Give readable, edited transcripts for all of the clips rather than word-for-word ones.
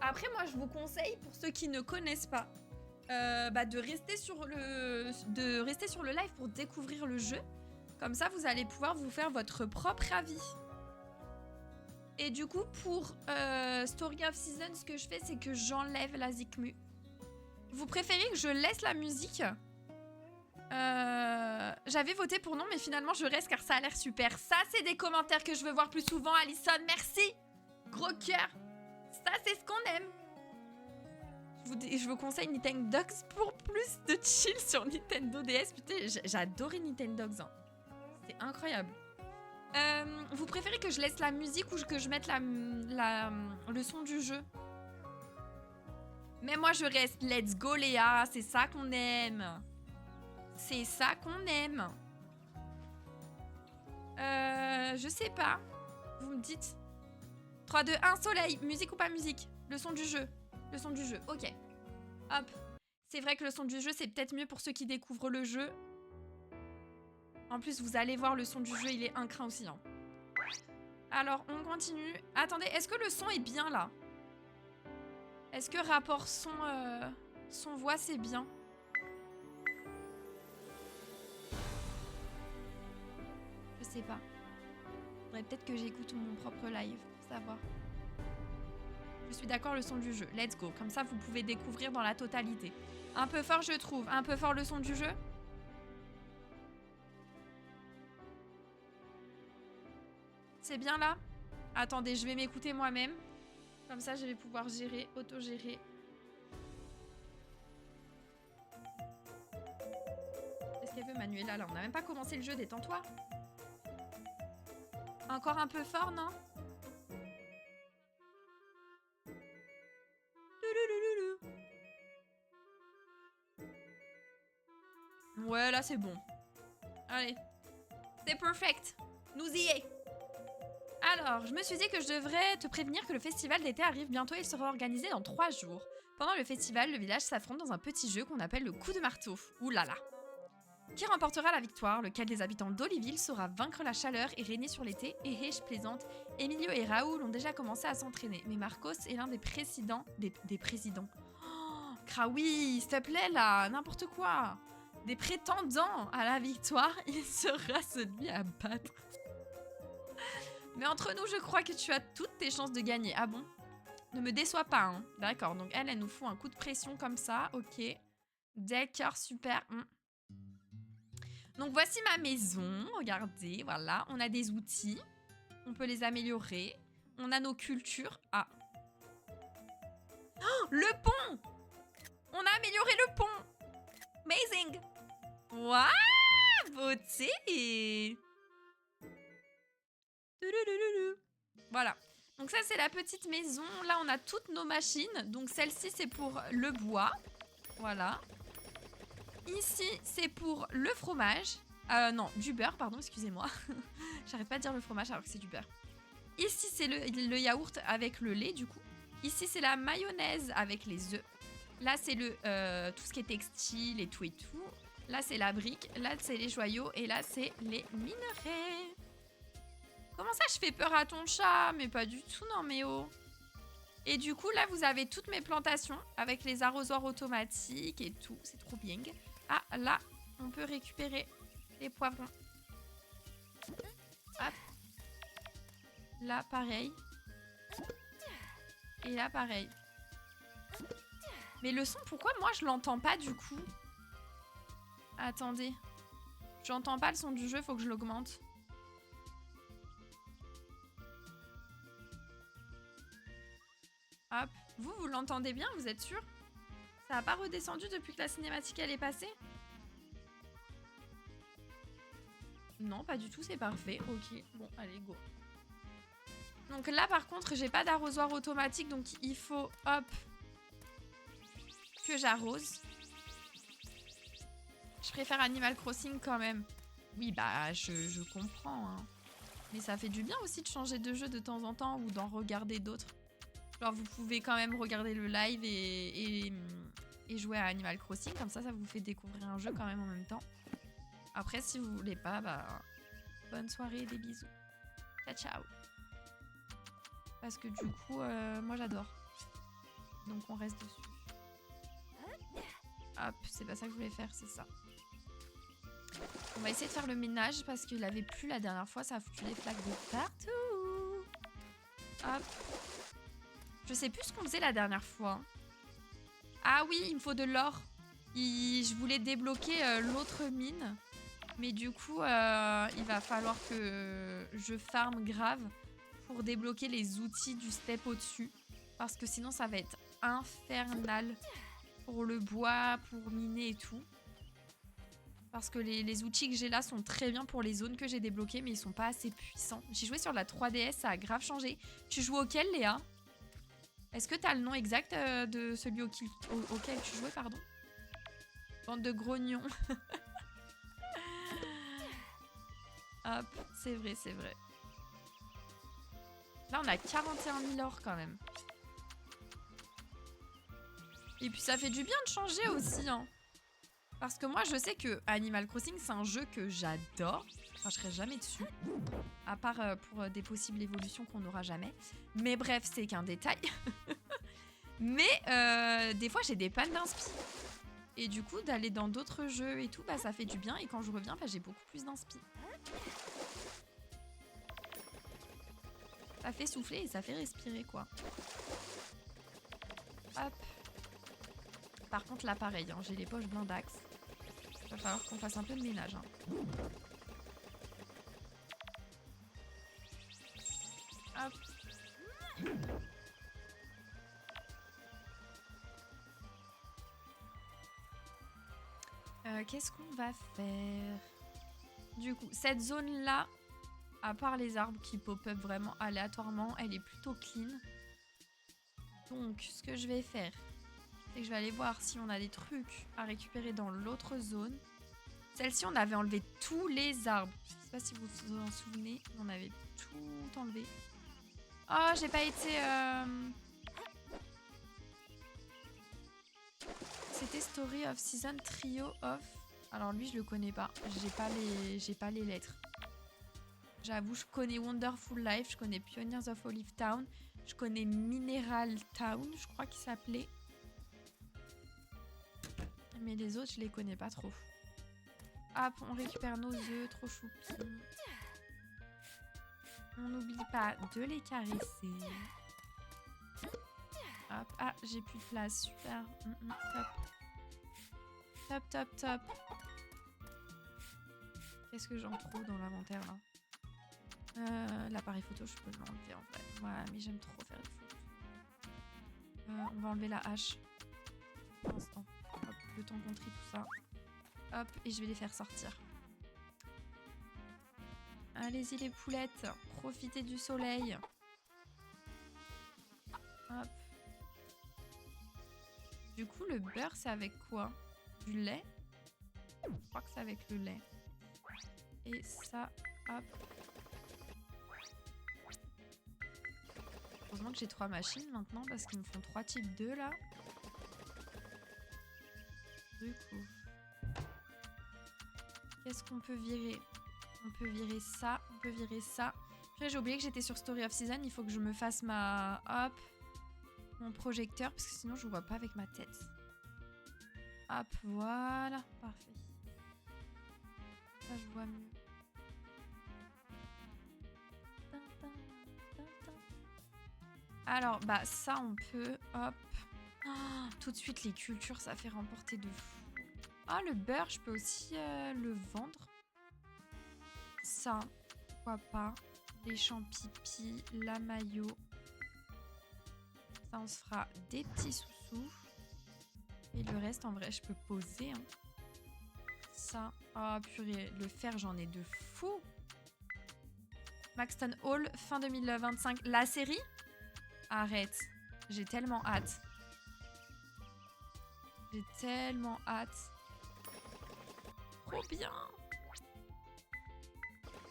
Après, moi, je vous conseille, pour ceux qui ne connaissent pas, de rester sur le live pour découvrir le jeu. Comme ça, vous allez pouvoir vous faire votre propre avis. Et du coup, pour Story of Season, ce que je fais, c'est que j'enlève la Zikmu. Vous préférez que je laisse la musique? J'avais voté pour non, mais finalement, je reste car ça a l'air super. Ça, c'est des commentaires que je veux voir plus souvent, Alison. Merci. Gros cœur. Ça, c'est ce qu'on aime. Je vous conseille Nintendo Dogs pour plus de chill sur Nintendo DS. Putain, j'adorais Nintendo Dogs. Hein. C'est incroyable. Vous préférez que je laisse la musique ou que je mette le son du jeu? Mais moi, je reste let's go, Léa. C'est ça qu'on aime. C'est ça qu'on aime. Je sais pas. Vous me dites. 3, 2, 1, soleil. Musique ou pas musique? Le son du jeu. Le son du jeu. Ok. Hop. C'est vrai que le son du jeu, c'est peut-être mieux pour ceux qui découvrent le jeu. En plus, vous allez voir, le son du jeu, il est un crin aussi. Hein. Alors, on continue. Attendez, est-ce que le son est bien, là? Est-ce que rapport son-voix, c'est bien? Je sais pas. Faudrait peut-être que j'écoute mon propre live pour savoir. Je suis d'accord, le son du jeu. Let's go. Comme ça, vous pouvez découvrir dans la totalité. Un peu fort, je trouve. Un peu fort, le son du jeu. C'est bien là? Attendez, je vais m'écouter moi-même. Comme ça, je vais pouvoir gérer, auto-gérer. Qu'est-ce qu'elle veut, Manuela? Là, on n'a même pas commencé le jeu, détends-toi. Encore un peu fort, non? Ouais, là, c'est bon. Allez. C'est perfect. Nous y est. Alors, je me suis dit que je devrais te prévenir que le festival d'été arrive bientôt et il sera organisé dans 3 jours. Pendant le festival, le village s'affronte dans un petit jeu qu'on appelle le coup de marteau. Ouh là là. Qui remportera la victoire? Lequel des habitants d'Oliville saura vaincre la chaleur et régner sur l'été? Et je plaisante. Emilio et Raoul ont déjà commencé à s'entraîner. Mais Marcos est l'un des présidents... Des présidents. Oh, Kraoui, s'il te plaît là, n'importe quoi. Des prétendants à la victoire, il sera celui à battre. Mais entre nous, je crois que tu as toutes tes chances de gagner. Ah bon? Ne me déçois pas, hein. D'accord, donc elle nous fout un coup de pression comme ça. Ok. D'accord, super. Donc voici ma maison. Regardez, voilà. On a des outils. On peut les améliorer. On a nos cultures. Ah. Oh, le pont! On a amélioré le pont! Amazing! Waouh! Beauté! Voilà. Donc ça, c'est la petite maison. Là, on a toutes nos machines. Donc celle-ci, c'est pour le bois. Voilà. Ici, c'est pour le fromage. Non, du beurre, pardon, excusez-moi. J'arrive pas à dire le fromage alors que c'est du beurre. Ici, c'est le yaourt avec le lait, du coup. Ici, c'est la mayonnaise avec les œufs. Là, c'est tout ce qui est textile et tout et tout. Là, c'est la brique. Là, c'est les joyaux. Et là, c'est les minerais. Comment ça, je fais peur à ton chat? Mais pas du tout, non, mais oh. Et du coup, là, vous avez toutes mes plantations avec les arrosoirs automatiques et tout. C'est trop bien. Ah, là, on peut récupérer les poivrons. Hop. Là, pareil. Et là, pareil. Mais le son, pourquoi moi, je l'entends pas, du coup? Attendez. J'entends pas le son du jeu, faut que je l'augmente. Hop. Vous l'entendez bien, vous êtes sûr? Ça n'a pas redescendu depuis que la cinématique, elle est passée? Non, pas du tout, c'est parfait. Ok, bon, allez, go. Donc là, par contre, j'ai pas d'arrosoir automatique, donc il faut, hop, que j'arrose. Je préfère Animal Crossing quand même. Oui, bah, je comprends, hein. Mais ça fait du bien aussi de changer de jeu de temps en temps ou d'en regarder d'autres. Genre, vous pouvez quand même regarder le live et jouer à Animal Crossing. Comme ça vous fait découvrir un jeu quand même en même temps. Après, si vous voulez pas, bah... bonne soirée, des bisous. Ciao, ciao. Parce que du coup, moi, j'adore. Donc on reste dessus. Hop, c'est pas ça que je voulais faire, c'est ça. On va essayer de faire le ménage parce qu'il avait plu la dernière fois, ça a foutu des flaques de partout. Hop. Je sais plus ce qu'on faisait la dernière fois. Ah oui, il me faut de l'or. Je voulais débloquer l'autre mine. Mais du coup, il va falloir que je farme grave pour débloquer les outils du step au-dessus. Parce que sinon, ça va être infernal pour le bois, pour miner et tout. Parce que les outils que j'ai là sont très bien pour les zones que j'ai débloquées, mais ils sont pas assez puissants. J'ai joué sur la 3DS, ça a grave changé. Tu joues auquel, Léa? Est-ce que t'as le nom exact de celui auquel tu jouais, pardon? Bande de grognons. Hop, c'est vrai, c'est vrai. Là, on a 41 000 or quand même. Et puis, ça fait du bien de changer aussi, hein. Parce que moi, je sais que Animal Crossing, c'est un jeu que j'adore. Enfin, je serai jamais dessus. À part pour des possibles évolutions qu'on n'aura jamais. Mais bref, c'est qu'un détail. Mais des fois, j'ai des pannes d'inspi. Et du coup, d'aller dans d'autres jeux et tout, bah, ça fait du bien. Et quand je reviens, bah, j'ai beaucoup plus d'inspi. Ça fait souffler et ça fait respirer, quoi. Hop. Par contre, là, pareil, hein, j'ai les poches blindax. Il va falloir qu'on fasse un peu de ménage. Hein. Hop. Qu'est-ce qu'on va faire? Du coup, cette zone-là, à part les arbres qui pop-up vraiment aléatoirement, elle est plutôt clean. Donc, ce que je vais faire, c'est que je vais aller voir si on a des trucs à récupérer dans l'autre zone. Celle-ci, on avait enlevé tous les arbres. Je sais pas si vous vous en souvenez, on avait tout enlevé. Oh, j'ai pas été... C'était Story of Season Trio of... Alors lui, je le connais pas. J'ai pas les lettres. J'avoue, je connais Wonderful Life, je connais Pioneers of Olive Town, je connais Mineral Town, je crois qu'il s'appelait. Mais les autres, je les connais pas trop. Hop, on récupère nos œufs, trop choupis. On n'oublie pas de les caresser. Hop, ah, j'ai plus de place, super. Top. Top, top, top. Qu'est-ce que j'en trouve dans l'inventaire là? L'appareil photo, je peux l'enlever en vrai. Ouais, mais j'aime trop faire des photos. On va enlever la hache. Pour l'instant. Hop, le temps qu'on trie tout ça. Hop, et je vais les faire sortir. Allez-y les poulettes, profitez du soleil. Hop. Du coup, le beurre, c'est avec quoi? Du lait? Je crois que c'est avec le lait. Et ça, hop. Heureusement que j'ai 3 machines maintenant parce qu'ils me font 3 types d'œufs là. Du coup, qu'est-ce qu'on peut virer? On peut virer ça, on peut virer ça. Après, j'ai oublié que j'étais sur Story of Season. Il faut que je me fasse ma... Hop. Mon projecteur parce que sinon je vois pas avec ma tête. Hop, voilà. Parfait. Ça, je vois mieux. Alors, bah ça, on peut... Hop. Oh, tout de suite, les cultures, ça fait remporter de fou. Ah, le beurre, je peux aussi le vendre. Ça, pourquoi pas. Les champipi, la maillot. Ça, on se fera des petits sous-sous. Et le reste, en vrai, je peux poser. Hein. Ça. Oh, purée. Le fer, j'en ai de fou. Maxton Hall, fin 2025. La série? Arrête. J'ai tellement hâte. J'ai tellement hâte. Trop bien.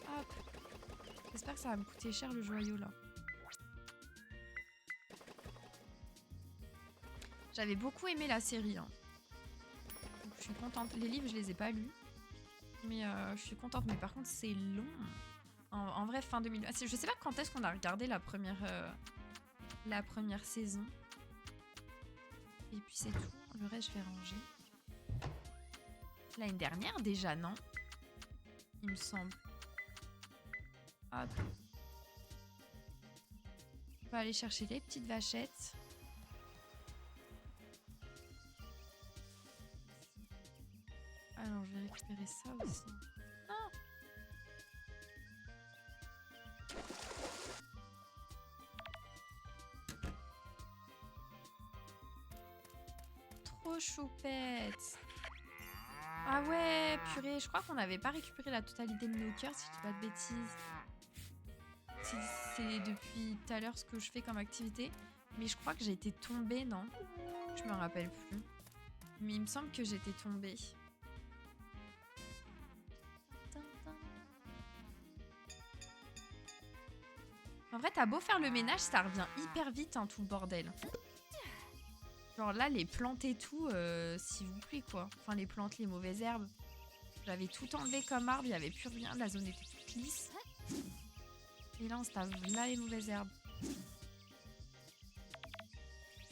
Hop. J'espère que ça va me coûter cher le joyau là. J'avais beaucoup aimé la série. Hein. Donc, je suis contente. Les livres, je les ai pas lus. Mais je suis contente. Mais par contre, c'est long. En vrai, fin 2000. Je sais pas quand est-ce qu'on a regardé la première saison. Et puis c'est tout. Le reste, je vais ranger. L'année dernière, déjà, non? Il me semble. Hop. On va aller chercher les petites vachettes. Alors, je vais récupérer ça aussi. Non! Trop choupette! Ah ouais, purée, je crois qu'on n'avait pas récupéré la totalité de nos cœurs, si je dis pas de bêtises. C'est depuis tout à l'heure ce que je fais comme activité. Mais je crois que j'ai été tombée, non? Je me rappelle plus. Mais il me semble que j'étais tombée. En vrai, t'as beau faire le ménage, ça revient hyper vite, hein, tout le bordel. Genre là, les plantes et tout, s'il vous plaît, quoi. Enfin, les plantes, les mauvaises herbes. J'avais tout enlevé comme arbre, il n'y avait plus rien. La zone était toute lisse. Et là, on se tape là les mauvaises herbes.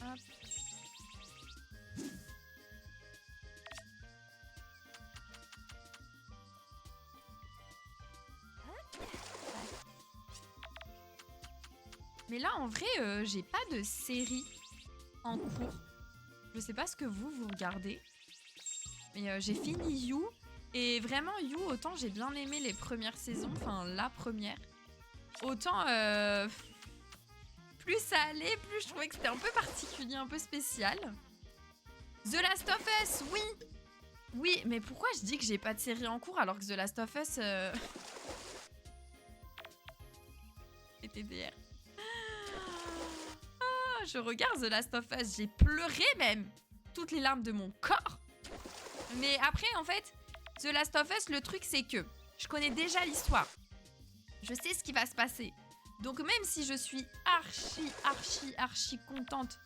Hop. Mais là, en vrai, j'ai pas de série en cours. Je sais pas ce que vous regardez. Mais j'ai fini You. Et vraiment, You, autant j'ai bien aimé les premières saisons. Enfin, la première. Autant, plus ça allait, plus je trouvais que c'était un peu particulier, un peu spécial. The Last of Us, oui! Oui, mais pourquoi je dis que j'ai pas de série en cours alors que The Last of Us... Et TDR. Ah, je regarde The Last of Us, j'ai pleuré même! Toutes les larmes de mon corps! Mais après, en fait, The Last of Us, le truc c'est que je connais déjà l'histoire. Je sais ce qui va se passer. Donc même si je suis archi contente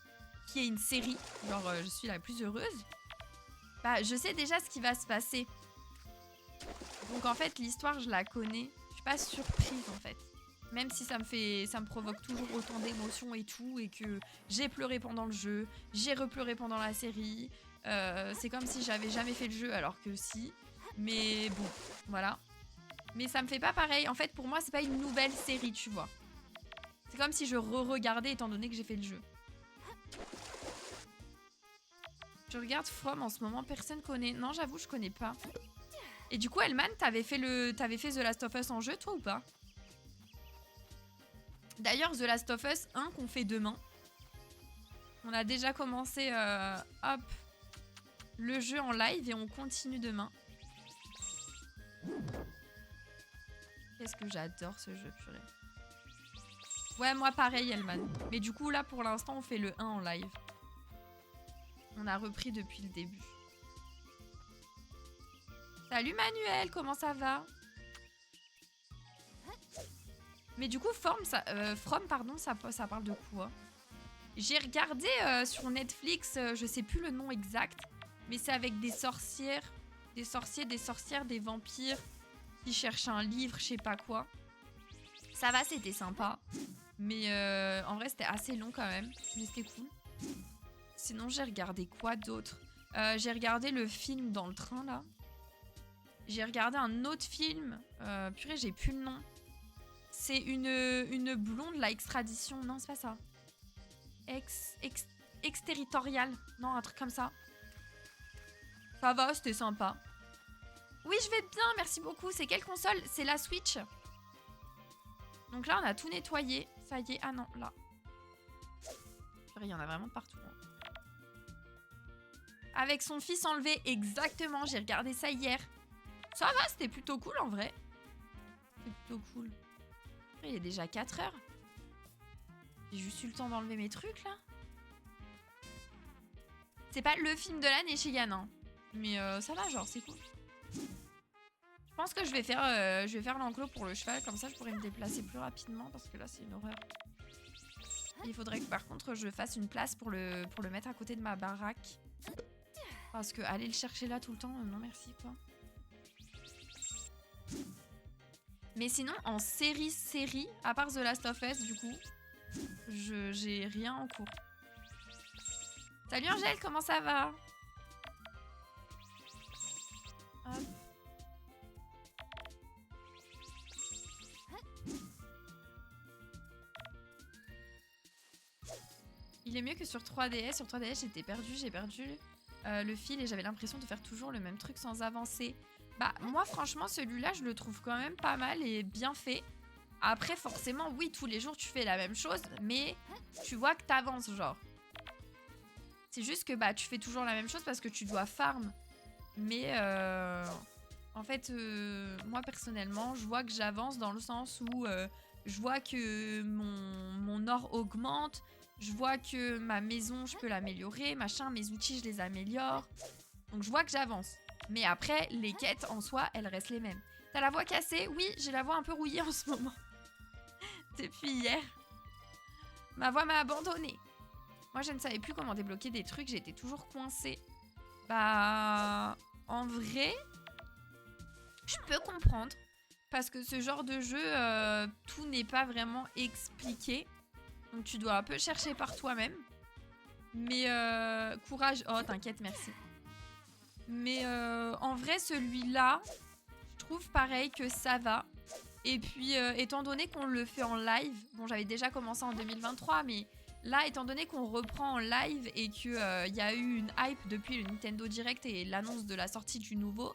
qu'il y ait une série, genre je suis la plus heureuse, bah je sais déjà ce qui va se passer. Donc en fait l'histoire je la connais, je suis pas surprise en fait. Même si ça me provoque toujours autant d'émotions et tout, et que j'ai pleuré pendant le jeu, j'ai repleuré pendant la série. C'est comme si j'avais jamais fait le jeu alors que si. Mais bon, voilà. Mais ça me fait pas pareil. En fait, pour moi, c'est pas une nouvelle série, tu vois. C'est comme si je re-regardais étant donné que j'ai fait le jeu. Je regarde From en ce moment, personne connaît. Non, j'avoue, je connais pas. Et du coup, Elman, t'avais fait The Last of Us en jeu, toi, ou pas? D'ailleurs, The Last of Us 1 qu'on fait demain. On a déjà commencé, hop, le jeu en live et on continue demain. Qu'est-ce que j'adore ce jeu, purée. Ouais, moi pareil, Elman. Mais du coup, là, pour l'instant, on fait le 1 en live. On a repris depuis le début. Salut Manuel, comment ça va? Mais du coup, From, ça parle de quoi? J'ai regardé sur Netflix, je sais plus le nom exact, mais c'est avec des sorcières, des sorciers, des sorcières, des vampires qui cherchent un livre, je sais pas quoi. Ça va, c'était sympa. Mais en vrai, c'était assez long quand même. Mais c'était cool. Sinon, j'ai regardé quoi d'autre? J'ai regardé le film dans le train, là. J'ai regardé un autre film. Purée, j'ai plus le nom. C'est une blonde, la extradition. Non, c'est pas ça. Exterritorial. Non, un truc comme ça. Ça va, c'était sympa. Oui, je vais bien, merci beaucoup. C'est quelle console? C'est la Switch. Donc là, on a tout nettoyé. Ça y est. Ah non, là. Il y en a vraiment partout. Hein. Avec son fils enlevé, exactement. J'ai regardé ça hier. Ça va, c'était plutôt cool en vrai. C'était plutôt cool. Il est déjà 4 heures. J'ai juste eu le temps d'enlever mes trucs là. C'est pas le film de l'année chez Yann, hein. Mais ça va, genre, c'est cool. Je pense que je vais faire l'enclos pour le cheval. Comme ça, je pourrais me déplacer plus rapidement. Parce que là, c'est une horreur. Il faudrait que par contre, je fasse une place pour le mettre à côté de ma baraque. Parce que aller le chercher là tout le temps, non merci quoi. Mais sinon, en série, à part The Last of Us, du coup, j'ai rien en cours. Salut Angèle, comment ça va? Hop. Il est mieux que sur 3DS. Sur 3DS, j'étais perdue, j'ai perdu le fil et j'avais l'impression de faire toujours le même truc sans avancer. Bah, moi, franchement, celui-là, je le trouve quand même pas mal et bien fait. Après, forcément, oui, tous les jours, tu fais la même chose, mais tu vois que t'avances, genre. C'est juste que bah, tu fais toujours la même chose parce que tu dois farm. Mais en fait, moi, personnellement, je vois que j'avance dans le sens où je vois que mon or augmente. Je vois que ma maison, je peux l'améliorer. Machin, mes outils, je les améliore. Donc, je vois que j'avance. Mais après, les quêtes, en soi, elles restent les mêmes. T'as la voix cassée? Oui, j'ai la voix un peu rouillée en ce moment. Depuis hier. Ma voix m'a abandonnée. Moi, je ne savais plus comment débloquer des trucs. J'étais toujours coincée. Bah... En vrai... Je peux comprendre. Parce que ce genre de jeu, tout n'est pas vraiment expliqué. Donc tu dois un peu chercher par toi-même. Mais courage. Oh, t'inquiète, merci. Mais en vrai, celui-là, je trouve pareil que ça va. Et puis, étant donné qu'on le fait en live, bon, j'avais déjà commencé en 2023, mais là, étant donné qu'on reprend en live et qu'il y a eu une hype depuis le Nintendo Direct et l'annonce de la sortie du nouveau,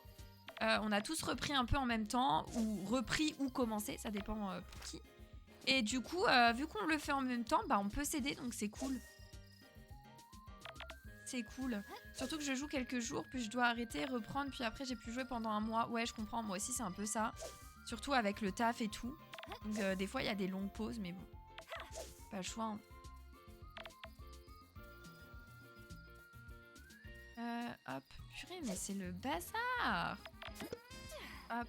on a tous repris un peu en même temps, ou repris ou commencé, ça dépend pour qui. Et du coup, vu qu'on le fait en même temps, bah on peut s'aider, donc c'est cool. C'est cool. Surtout que je joue quelques jours, puis je dois arrêter, reprendre, puis après j'ai pu jouer pendant un mois. Ouais, je comprends, moi aussi c'est un peu ça. Surtout avec le taf et tout. Donc des fois il y a des longues pauses, mais bon. Pas le choix. Hein. Hop, purée, mais c'est le bazar. Hop,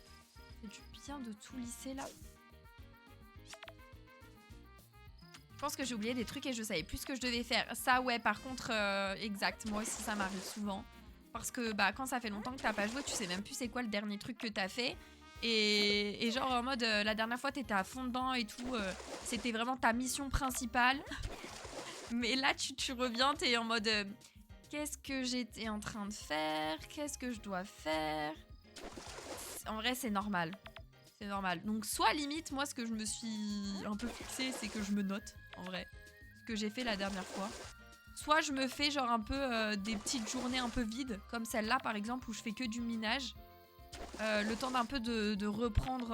c'est du bien de tout lisser là. Je pense que j'ai oublié des trucs et je savais plus ce que je devais faire. Ça, ouais, par contre, exact. Moi aussi, ça m'arrive souvent. Parce que bah, quand ça fait longtemps que t'as pas joué, tu sais même plus c'est quoi le dernier truc que t'as fait. Et genre en mode, la dernière fois, t'étais à fond dedans et tout. C'était vraiment ta mission principale. Mais là, tu reviens, t'es en mode, qu'est-ce que j'étais en train de faire? Qu'est-ce que je dois faire? En vrai, c'est normal. C'est normal. Donc soit limite, moi ce que je me suis un peu fixé, c'est que je me note, en vrai. Ce que j'ai fait la dernière fois. Soit je me fais genre un peu des petites journées un peu vides, comme celle-là par exemple, où je fais que du minage. Le temps d'un peu de reprendre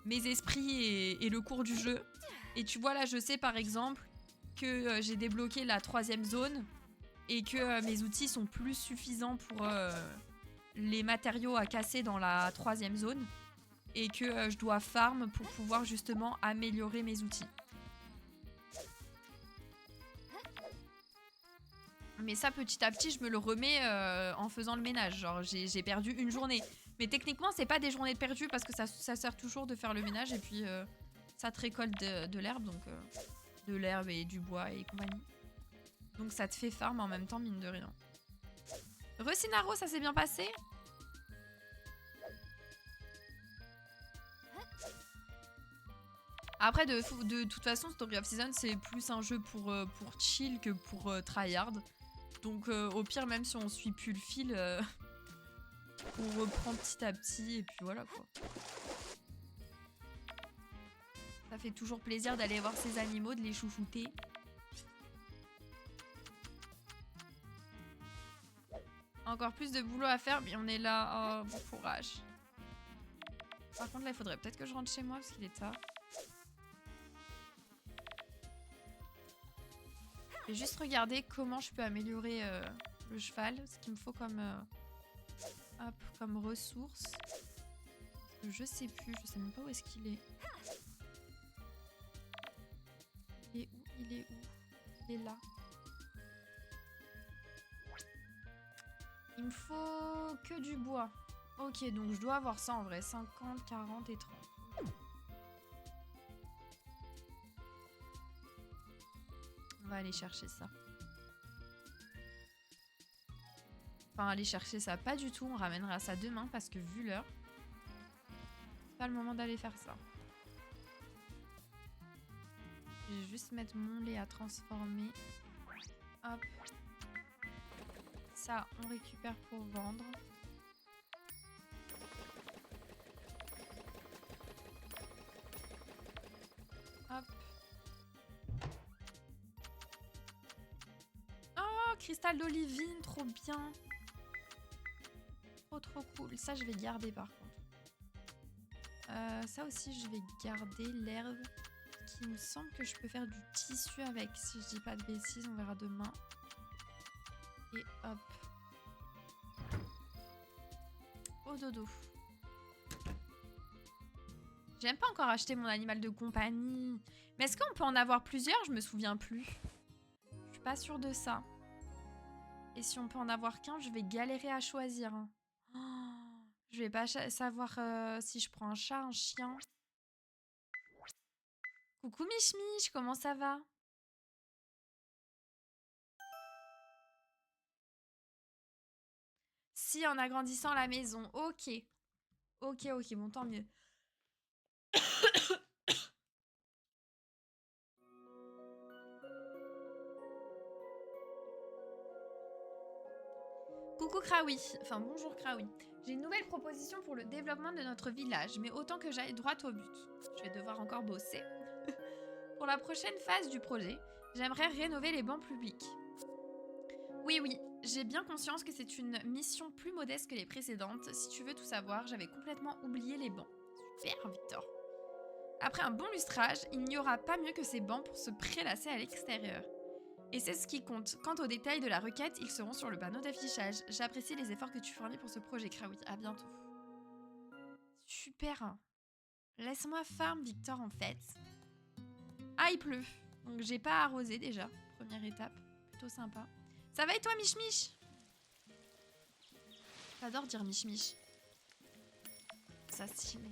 mes esprits et le cours du jeu. Et tu vois là, je sais par exemple que j'ai débloqué la 3e zone et que mes outils sont plus suffisants pour les matériaux à casser dans la 3e zone et que je dois farm pour pouvoir justement améliorer mes outils. Mais ça, petit à petit, je me le remets en faisant le ménage. Genre, j'ai perdu une journée. Mais techniquement, c'est pas des journées perdues parce que ça sert toujours de faire le ménage et puis ça te récolte de l'herbe, donc de l'herbe et du bois et compagnie. Donc ça te fait farm en même temps, mine de rien. Recinaro, ça s'est bien passé? Après, de toute façon, Story of Season, c'est plus un jeu pour chill que pour tryhard. Donc au pire, même si on suit plus le fil, on reprend petit à petit et puis voilà quoi. Ça fait toujours plaisir d'aller voir ces animaux, de les chouchouter. Encore plus de boulot à faire, mais on est là. Oh, bon courage. Par contre, là, il faudrait peut-être que je rentre chez moi parce qu'il est tard. Je vais juste regarder comment je peux améliorer le cheval, ce qu'il me faut comme, hop, comme ressource. Parce que je sais plus, je sais même pas où est-ce qu'il est. Il est où? Il est où? Il est là. Il me faut que du bois. Ok, donc je dois avoir ça en vrai. 50, 40 et 30. On va aller chercher ça. Enfin, aller chercher ça, pas du tout. On ramènera ça demain parce que vu l'heure, c'est pas le moment d'aller faire ça. Je vais juste mettre mon lait à transformer. Hop. Ça, on récupère pour vendre. Hop. Oh, cristal d'olivine, trop bien. Trop cool. Ça, je vais garder par contre. Ça aussi, je vais garder l'herbe. Qui me semble que je peux faire du tissu avec. Si je dis pas de bêtises, on verra demain. Et hop. Au dodo. J'ai même pas encore acheté mon animal de compagnie. Mais est-ce qu'on peut en avoir plusieurs? Je me souviens plus. Je suis pas sûre de ça. Et si on peut en avoir qu'un, je vais galérer à choisir. Oh, je vais pas savoir si je prends un chat, un chien. Coucou Mich Mich, comment ça va? Si, en agrandissant la maison. Ok. Ok, bon, tant mieux. Coucou Kraoui. Enfin, bonjour Kraoui. J'ai une nouvelle proposition pour le développement de notre village, mais autant que j'aille droit au but. Je vais devoir encore bosser. Pour la prochaine phase du projet, j'aimerais rénover les bancs publics. Oui, j'ai bien conscience que c'est une mission plus modeste que les précédentes. Si tu veux tout savoir, j'avais complètement oublié les bancs. Super, Victor. Après un bon lustrage, il n'y aura pas mieux que ces bancs pour se prélasser à l'extérieur. Et c'est ce qui compte. Quant aux détails de la requête, ils seront sur le panneau d'affichage. J'apprécie les efforts que tu fournis pour ce projet, Kraoui. À bientôt. Super. Laisse-moi farm, Victor, en fait. Ah, il pleut. Donc j'ai pas arrosé déjà. Première étape. Plutôt sympa. Ça va et toi, Mich Mich? J'adore dire Mich Mich. Ça stylé.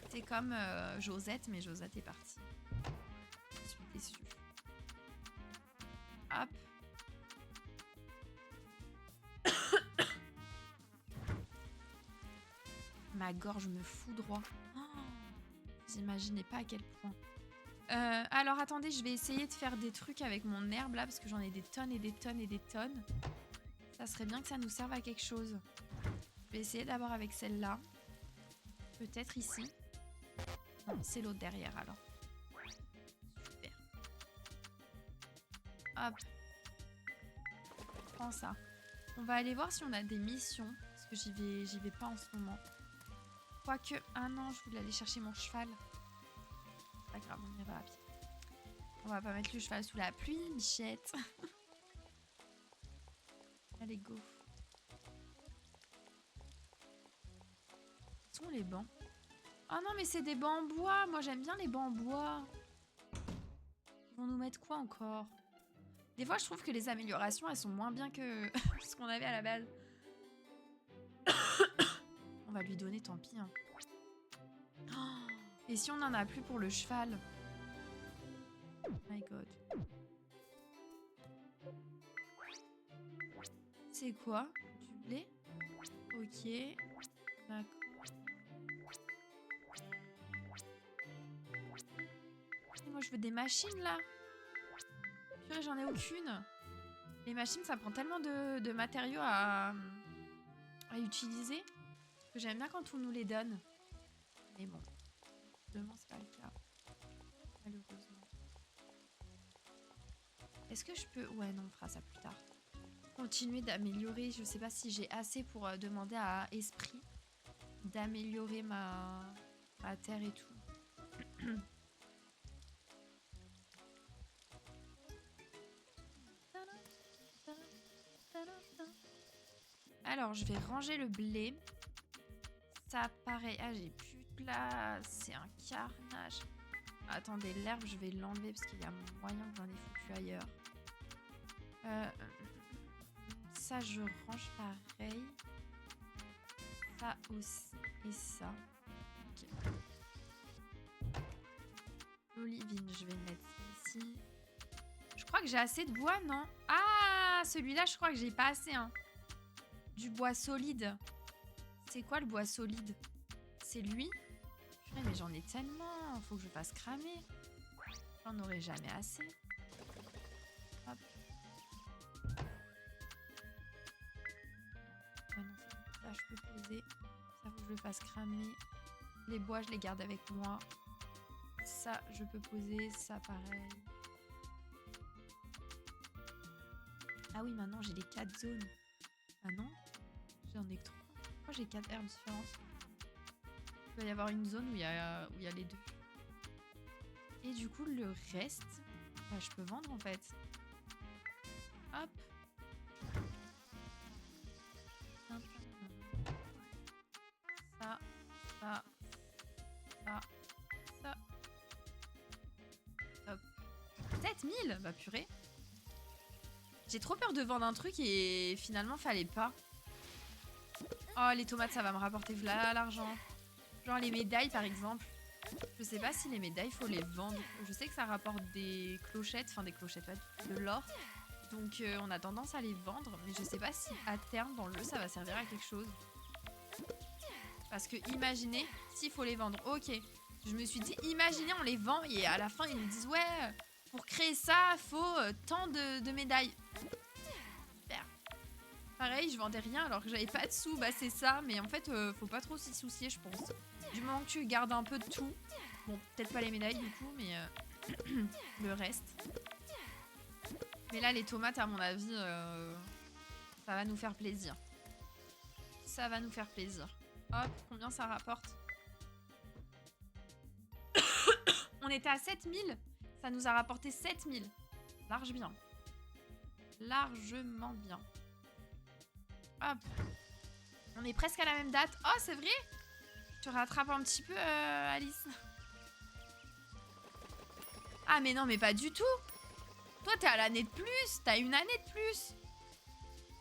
C'est comme Josette, mais Josette est partie. Je suis déçue. Hop. Ma gorge me foudroie. Oh, vous imaginez pas à quel point. Alors attendez, je vais essayer de faire des trucs avec mon herbe là, parce que j'en ai des tonnes et des tonnes et des tonnes. Ça serait bien que ça nous serve à quelque chose. Je vais essayer d'abord avec celle-là. Peut-être ici. Non, c'est l'autre derrière alors. Super. Hop. Prends ça. On va aller voir si on a des missions. Parce que j'y vais pas en ce moment. Quoique, ah non, je voulais aller chercher mon cheval. Pas grave, on ira à pied. On va pas mettre le cheval sous la pluie, Michette. Allez, go. Où sont les bancs? Oh non, mais c'est des bancs en bois. Moi, j'aime bien les bancs en bois. Ils vont nous mettre quoi encore? Des fois, je trouve que les améliorations, elles sont moins bien que ce qu'on avait à la base. On va lui donner, tant pis. Hein. Oh, et si on en a plus pour le cheval? My God. C'est quoi? Du blé? Ok. D'accord. Moi, je veux des machines, là. Purée, j'en ai aucune. Les machines, ça prend tellement de matériaux à utiliser que j'aime bien quand on nous les donne. Mais bon, demain, c'est pas le cas. Malheureusement. Est-ce que je peux... Ouais, non, on fera ça plus tard. Continuer d'améliorer. Je sais pas si j'ai assez pour demander à Esprit d'améliorer ma terre et tout. Alors, je vais ranger le blé. Ça paraît... Ah, j'ai plus de place. C'est un carnage. Attendez, l'herbe, je vais l'enlever parce qu'il y a moyen que j'en ai foutu ailleurs. Ça, je range pareil. Ça aussi. Et ça. Ok. L'olivine, je vais le mettre ici. Je crois que j'ai assez de bois, non? Ah, celui-là, je crois que j'ai pas assez, hein. Du bois solide. C'est quoi le bois solide? C'est lui? Mais j'en ai tellement. Faut que je fasse cramer. J'en aurai jamais assez. Ça, je peux poser. Ça, faut que je le fasse cramer. Les bois, je les garde avec moi. Ça, je peux poser. Ça, pareil. Ah oui, maintenant, j'ai les 4 zones. Ah non? J'en ai que 3. Pourquoi j'ai 4 herbes différentes? Il va y avoir une zone où il y a les deux. Et du coup, le reste, bah, je peux vendre en fait. Hop. Ça, ça, ça, ça. Hop. 7000? Bah purée. J'ai trop peur de vendre un truc et finalement, fallait pas. Oh, les tomates, ça va me rapporter là l'argent. Genre les médailles, par exemple. Je sais pas si les médailles, faut les vendre. Je sais que ça rapporte des clochettes, enfin des clochettes, ouais, de l'or. Donc on a tendance à les vendre, mais je sais pas si à terme dans le jeu ça va servir à quelque chose. Parce que imaginez, s'il faut les vendre, ok. Je me suis dit, imaginez on les vend et à la fin ils me disent ouais, pour créer ça, faut tant de médailles. Super. Pareil, je vendais rien alors que j'avais pas de sous, bah c'est ça, mais en fait faut pas trop s'y soucier je pense. Du moment que tu gardes un peu de tout, bon peut-être pas les médailles du coup, mais le reste. Mais là, les tomates, à mon avis, ça va nous faire plaisir. Ça va nous faire plaisir. Hop, combien ça rapporte? On était à 7000. Ça nous a rapporté 7000. Large bien. Largement bien. Hop. On est presque à la même date. Oh, c'est vrai? Tu rattrapes un petit peu, Alice. Ah, mais non, mais pas du tout. Toi, t'es à l'année de plus. T'as une année de plus.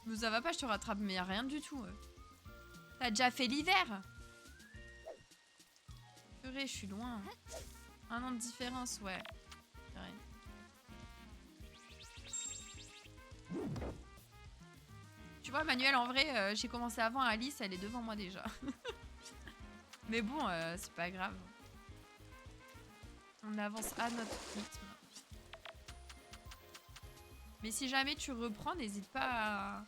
Mais ça va pas, je te rattrape, mais rien du tout. T'as déjà fait l'hiver. Purée, je suis loin. Un an de différence, ouais. Tu vois, Manuel, en vrai, j'ai commencé avant Alice, elle est devant moi déjà. Mais bon, c'est pas grave. On avance à notre rythme. Mais si jamais tu reprends, n'hésite pas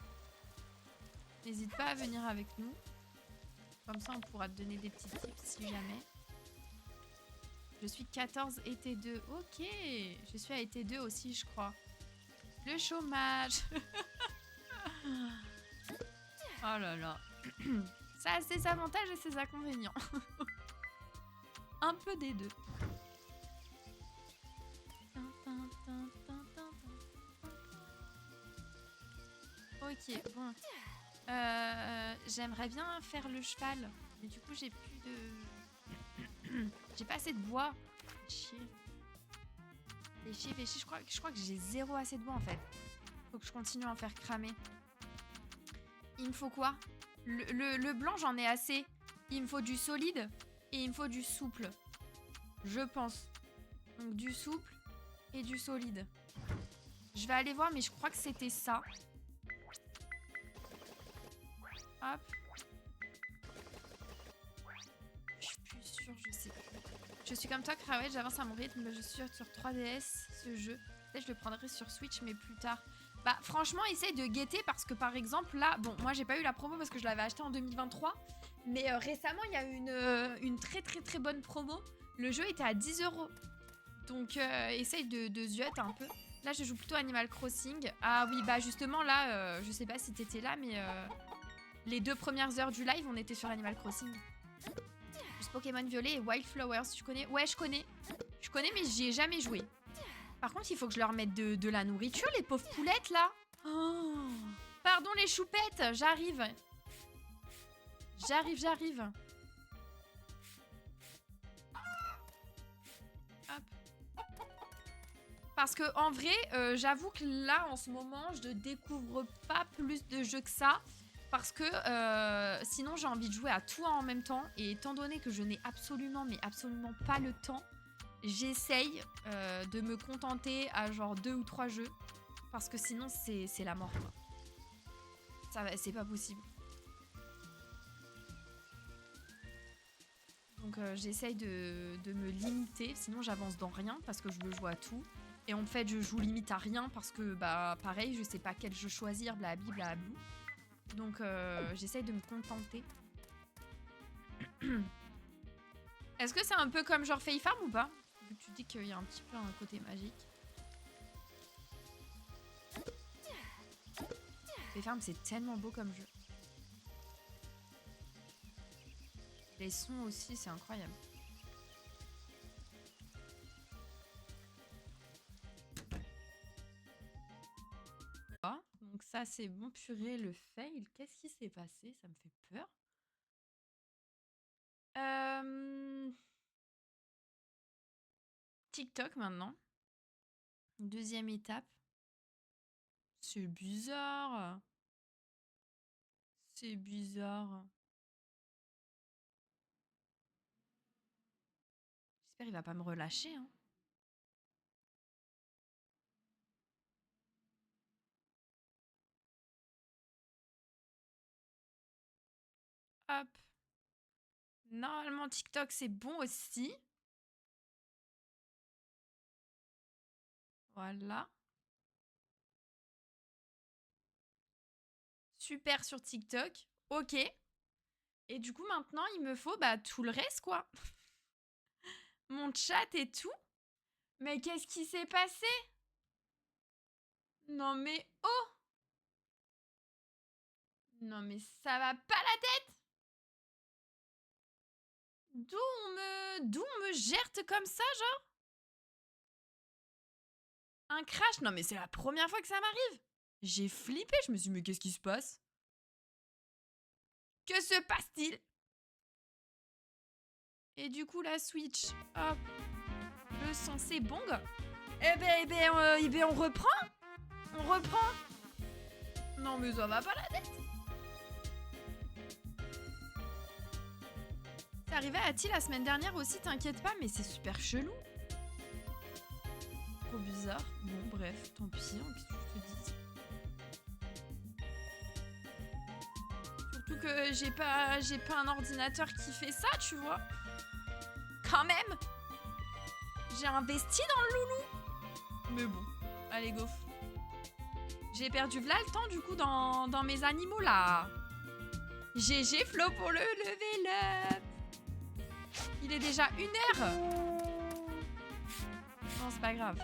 à venir avec nous. Comme ça, on pourra te donner des petits tips si jamais. Je suis 14 et T2. Ok, je suis à T2 aussi, je crois. Le chômage. Oh là là. Ça a ses avantages et ses inconvénients. Un peu des deux. Ok, bon. J'aimerais bien faire le cheval. Mais du coup, j'ai plus de... j'ai pas assez de bois. Chier. Je crois que j'ai zéro assez de bois en fait. Faut que je continue à en faire cramer. Il me faut quoi? Le blanc, j'en ai assez. Il me faut du solide et il me faut du souple. Je pense. Donc du souple et du solide. Je vais aller voir, mais je crois que c'était ça. Hop. Je suis plus sûre, je sais plus. Je suis comme toi, Krawet, j'avance à mon rythme. Je suis sur 3DS, ce jeu. Peut-être je le prendrai sur Switch, mais plus tard. Bah franchement, essaye de guetter parce que par exemple, là... Bon, moi, j'ai pas eu la promo parce que je l'avais acheté en 2023. Mais récemment, il y a eu une très très très bonne promo. Le jeu était à 10 €. Donc, essaye de zioter un peu. Là, je joue plutôt Animal Crossing. Ah oui, bah justement, là, je sais pas si t'étais là, mais... les 2 premières heures du live, on était sur Animal Crossing. Juste Pokémon Violet et Wildflowers, tu connais? Ouais, je connais. Je connais, mais j'y ai jamais joué. Par contre, il faut que je leur mette de la nourriture, les pauvres poulettes, là. Oh. Pardon, les choupettes, j'arrive. J'arrive. Hop. Parce que en vrai, j'avoue que là, en ce moment, je ne découvre pas plus de jeux que ça. Parce que sinon, j'ai envie de jouer à tout en même temps. Et étant donné que je n'ai absolument, mais absolument pas le temps, j'essaye de me contenter à genre 2 ou 3 jeux. Parce que sinon, c'est la mort, quoi. C'est pas possible. Donc j'essaye de me limiter. Sinon, j'avance dans rien parce que je veux jouer à tout. Et en fait, je joue limite à rien parce que, bah, pareil, je sais pas quel jeu choisir, blablabla. Donc j'essaye de me contenter. Est-ce que c'est un peu comme genre Fae Farm ou pas? Vu que tu dis qu'il y a un petit peu un côté magique. Fae Farm, c'est tellement beau comme jeu. Les sons aussi, c'est incroyable. Donc ça, c'est bon. Purée, le fail. Qu'est-ce qui s'est passé? Ça me fait peur. TikTok maintenant. Deuxième étape. C'est bizarre. C'est bizarre. J'espère qu'il va pas me relâcher. Hein. Hop. Normalement, TikTok, c'est bon aussi. Voilà. Super sur TikTok. Ok. Et du coup, maintenant, il me faut tout le reste, quoi. Mon chat et tout. Mais qu'est-ce qui s'est passé? Non mais oh! Non mais ça va pas la tête! D'où on me gerte comme ça, genre? Un crash? Non mais c'est la première fois que ça m'arrive! J'ai flippé, je me suis dit mais qu'est-ce qui se passe? Que se passe-t-il? Et du coup la Switch, hop, le son c'est bon. Eh ben on reprend? On reprend? Non mais ça va pas la tête! C'est arrivé à Ti la semaine dernière aussi, t'inquiète pas, mais c'est super chelou. Trop bizarre. Bon, bref, tant pis, hein, qu'est-ce que je te dis. Surtout que j'ai pas un ordinateur qui fait ça, tu vois. Quand même. J'ai investi dans le loulou. Mais bon, allez, go. J'ai perdu v'là le temps, du coup, dans mes animaux, là. GG Flo pour le level up. Il est déjà 1h. Non, c'est pas grave.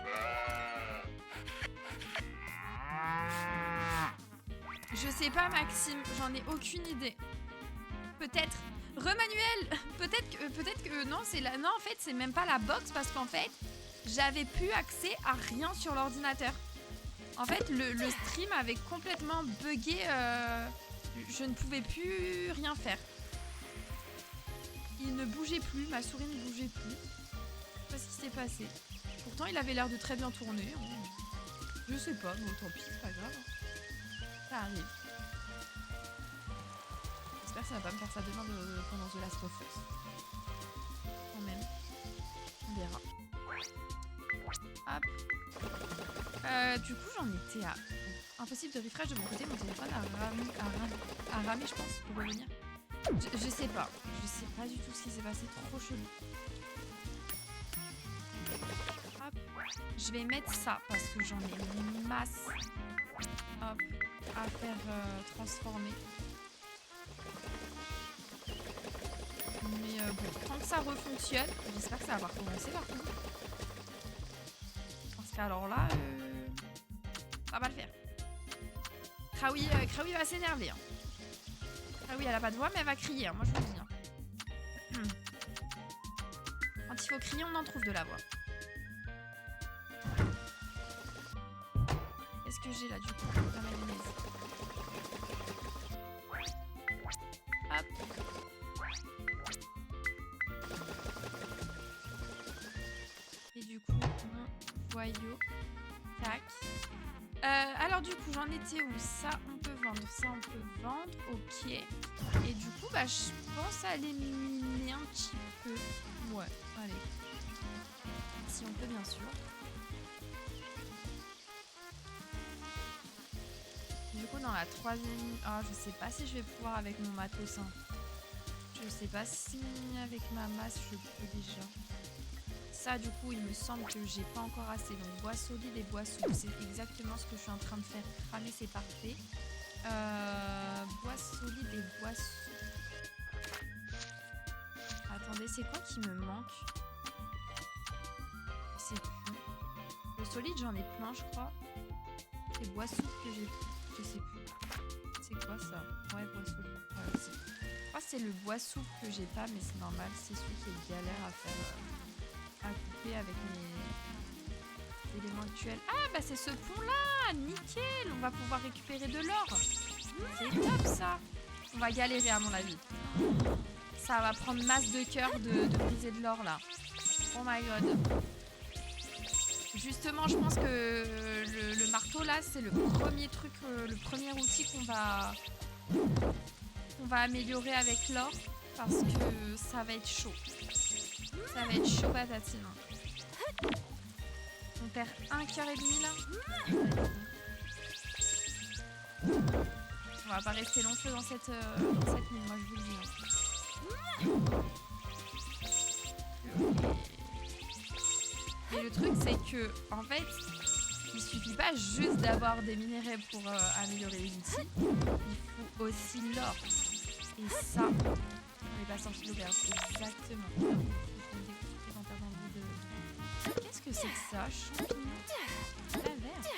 Je sais pas, Maxime, j'en ai aucune idée. Peut-être. Remanuel. Peut-être que non, c'est la. Non, en fait, c'est même pas la box parce qu'en fait, j'avais plus accès à rien sur l'ordinateur. En fait, le stream avait complètement bugué. Je ne pouvais plus rien faire. Il ne bougeait plus, ma souris ne bougeait plus. Je sais pas ce qui s'est passé. Pourtant, il avait l'air de très bien tourner. Je sais pas, mais tant pis, c'est pas grave. Ça arrive. J'espère que ça va pas me faire ça demain pendant The Last of Us. Quand même. On verra. Hop. Du coup, j'en étais à... Impossible de refresh de mon côté, mon téléphone a ramé, je pense, pour revenir. Je sais pas. Je sais pas du tout ce qui s'est passé. Trop chelou. Hop. Je vais mettre ça parce que j'en ai une masse. Hop. À faire transformer. Mais bon, tant que ça refonctionne, j'espère que ça va recommencer par contre. Parce qu'alors là, ça va le faire. Kraoui va s'énerver. Hein. Kraoui, elle a pas de voix, mais elle va crier, hein, moi je vous le dis. Hein. Quand il faut crier, on en trouve de la voix. Qu'est-ce que j'ai là du coup? La mayonnaise. Hop. Et du coup, mon voyau. Tac. Alors du coup, j'en étais où? Ça, on peut vendre. Ça, on peut vendre. Ok. Et du coup, je pense aller miner un petit peu. Ouais, allez. Si on peut, bien sûr. Du coup, dans la troisième... Ah, je sais pas si je vais pouvoir avec mon matos. Hein. Je sais pas si avec ma masse, je peux déjà. Ça, du coup, il me semble que j'ai pas encore assez. Donc, bois solide et bois souple, c'est exactement ce que je suis en train de faire. Cramer, c'est parfait. Bois solide et bois souple. Attendez, c'est quoi qui me manque? Je sais plus. Le solide, j'en ai plein, je crois. C'est bois souple que j'ai. Je sais plus. C'est quoi ça? Ouais, bois solide. Ouais, aussi. Je crois que c'est le bois souple que j'ai pas, mais c'est normal. C'est celui qui est galère à faire. À couper avec mes éléments actuels. Ah, bah c'est ce pont-là! Nickel! On va pouvoir récupérer de l'or. C'est top ça! On va galérer à mon avis. Ça va prendre masse de cœur de briser de l'or là. Oh my god. Justement, je pense que le marteau là, c'est le premier truc, le premier outil qu'on va améliorer avec l'or. Parce que ça va être chaud. Ça va être chaud patatine. On perd 1 cœur et demi là. On va pas rester long feu dans cette mine, moi je vous le dis. Mais le truc c'est que en fait, il suffit pas juste d'avoir des minerais pour améliorer les outils. Il faut aussi l'or. Et ça, on n'est pas sorti de l'auberge. Exactement. Qu'est-ce que c'est que ça? Champignon. La verte.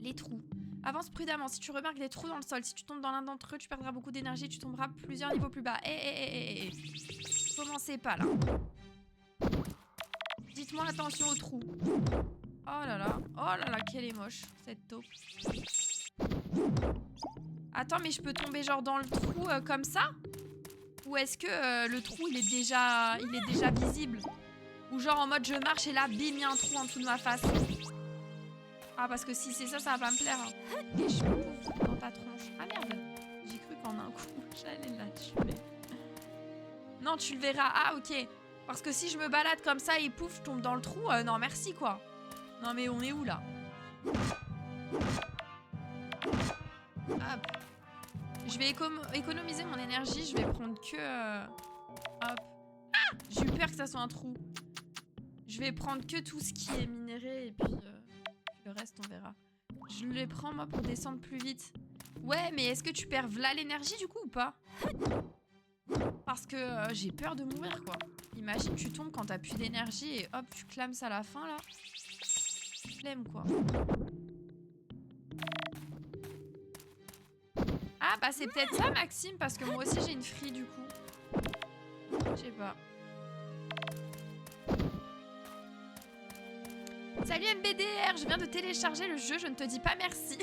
Les trous. Avance prudemment. Si tu remarques des trous dans le sol, si tu tombes dans l'un d'entre eux, tu perdras beaucoup d'énergie, tu tomberas plusieurs niveaux plus bas. Commencez pas là. Dites-moi attention aux trous. Oh là là, qu'elle est moche, cette taupe. Attends, mais je peux tomber genre dans le trou comme ça? Ou est-ce que le trou il est déjà visible? Ou genre en mode je marche et là, bim, il y a un trou en dessous de ma face. Ah, parce que si c'est ça, ça va pas me plaire. Hein. Et je pouf dans ta tronche. Ah merde, j'ai cru qu'en un coup, j'allais la tuer. Non, tu le verras. Ah, ok. Parce que si je me balade comme ça et pouf, je tombe dans le trou, non merci quoi. Non mais on est où là? Hop. Je vais économiser mon énergie, je vais prendre que... Hop. Ah! J'ai eu peur que ça soit un trou. Je vais prendre que tout ce qui est minéré et puis le reste on verra. Je les prends moi pour descendre plus vite. Ouais mais est-ce que tu perds là l'énergie du coup ou pas? Parce que j'ai peur de mourir quoi. Imagine tu tombes quand t'as plus d'énergie et hop tu clames à la fin là. Flemme quoi. Ah bah c'est peut-être ça Maxime parce que moi aussi j'ai une free du coup. Je sais pas. Salut MBDR, je viens de télécharger le jeu, je ne te dis pas merci.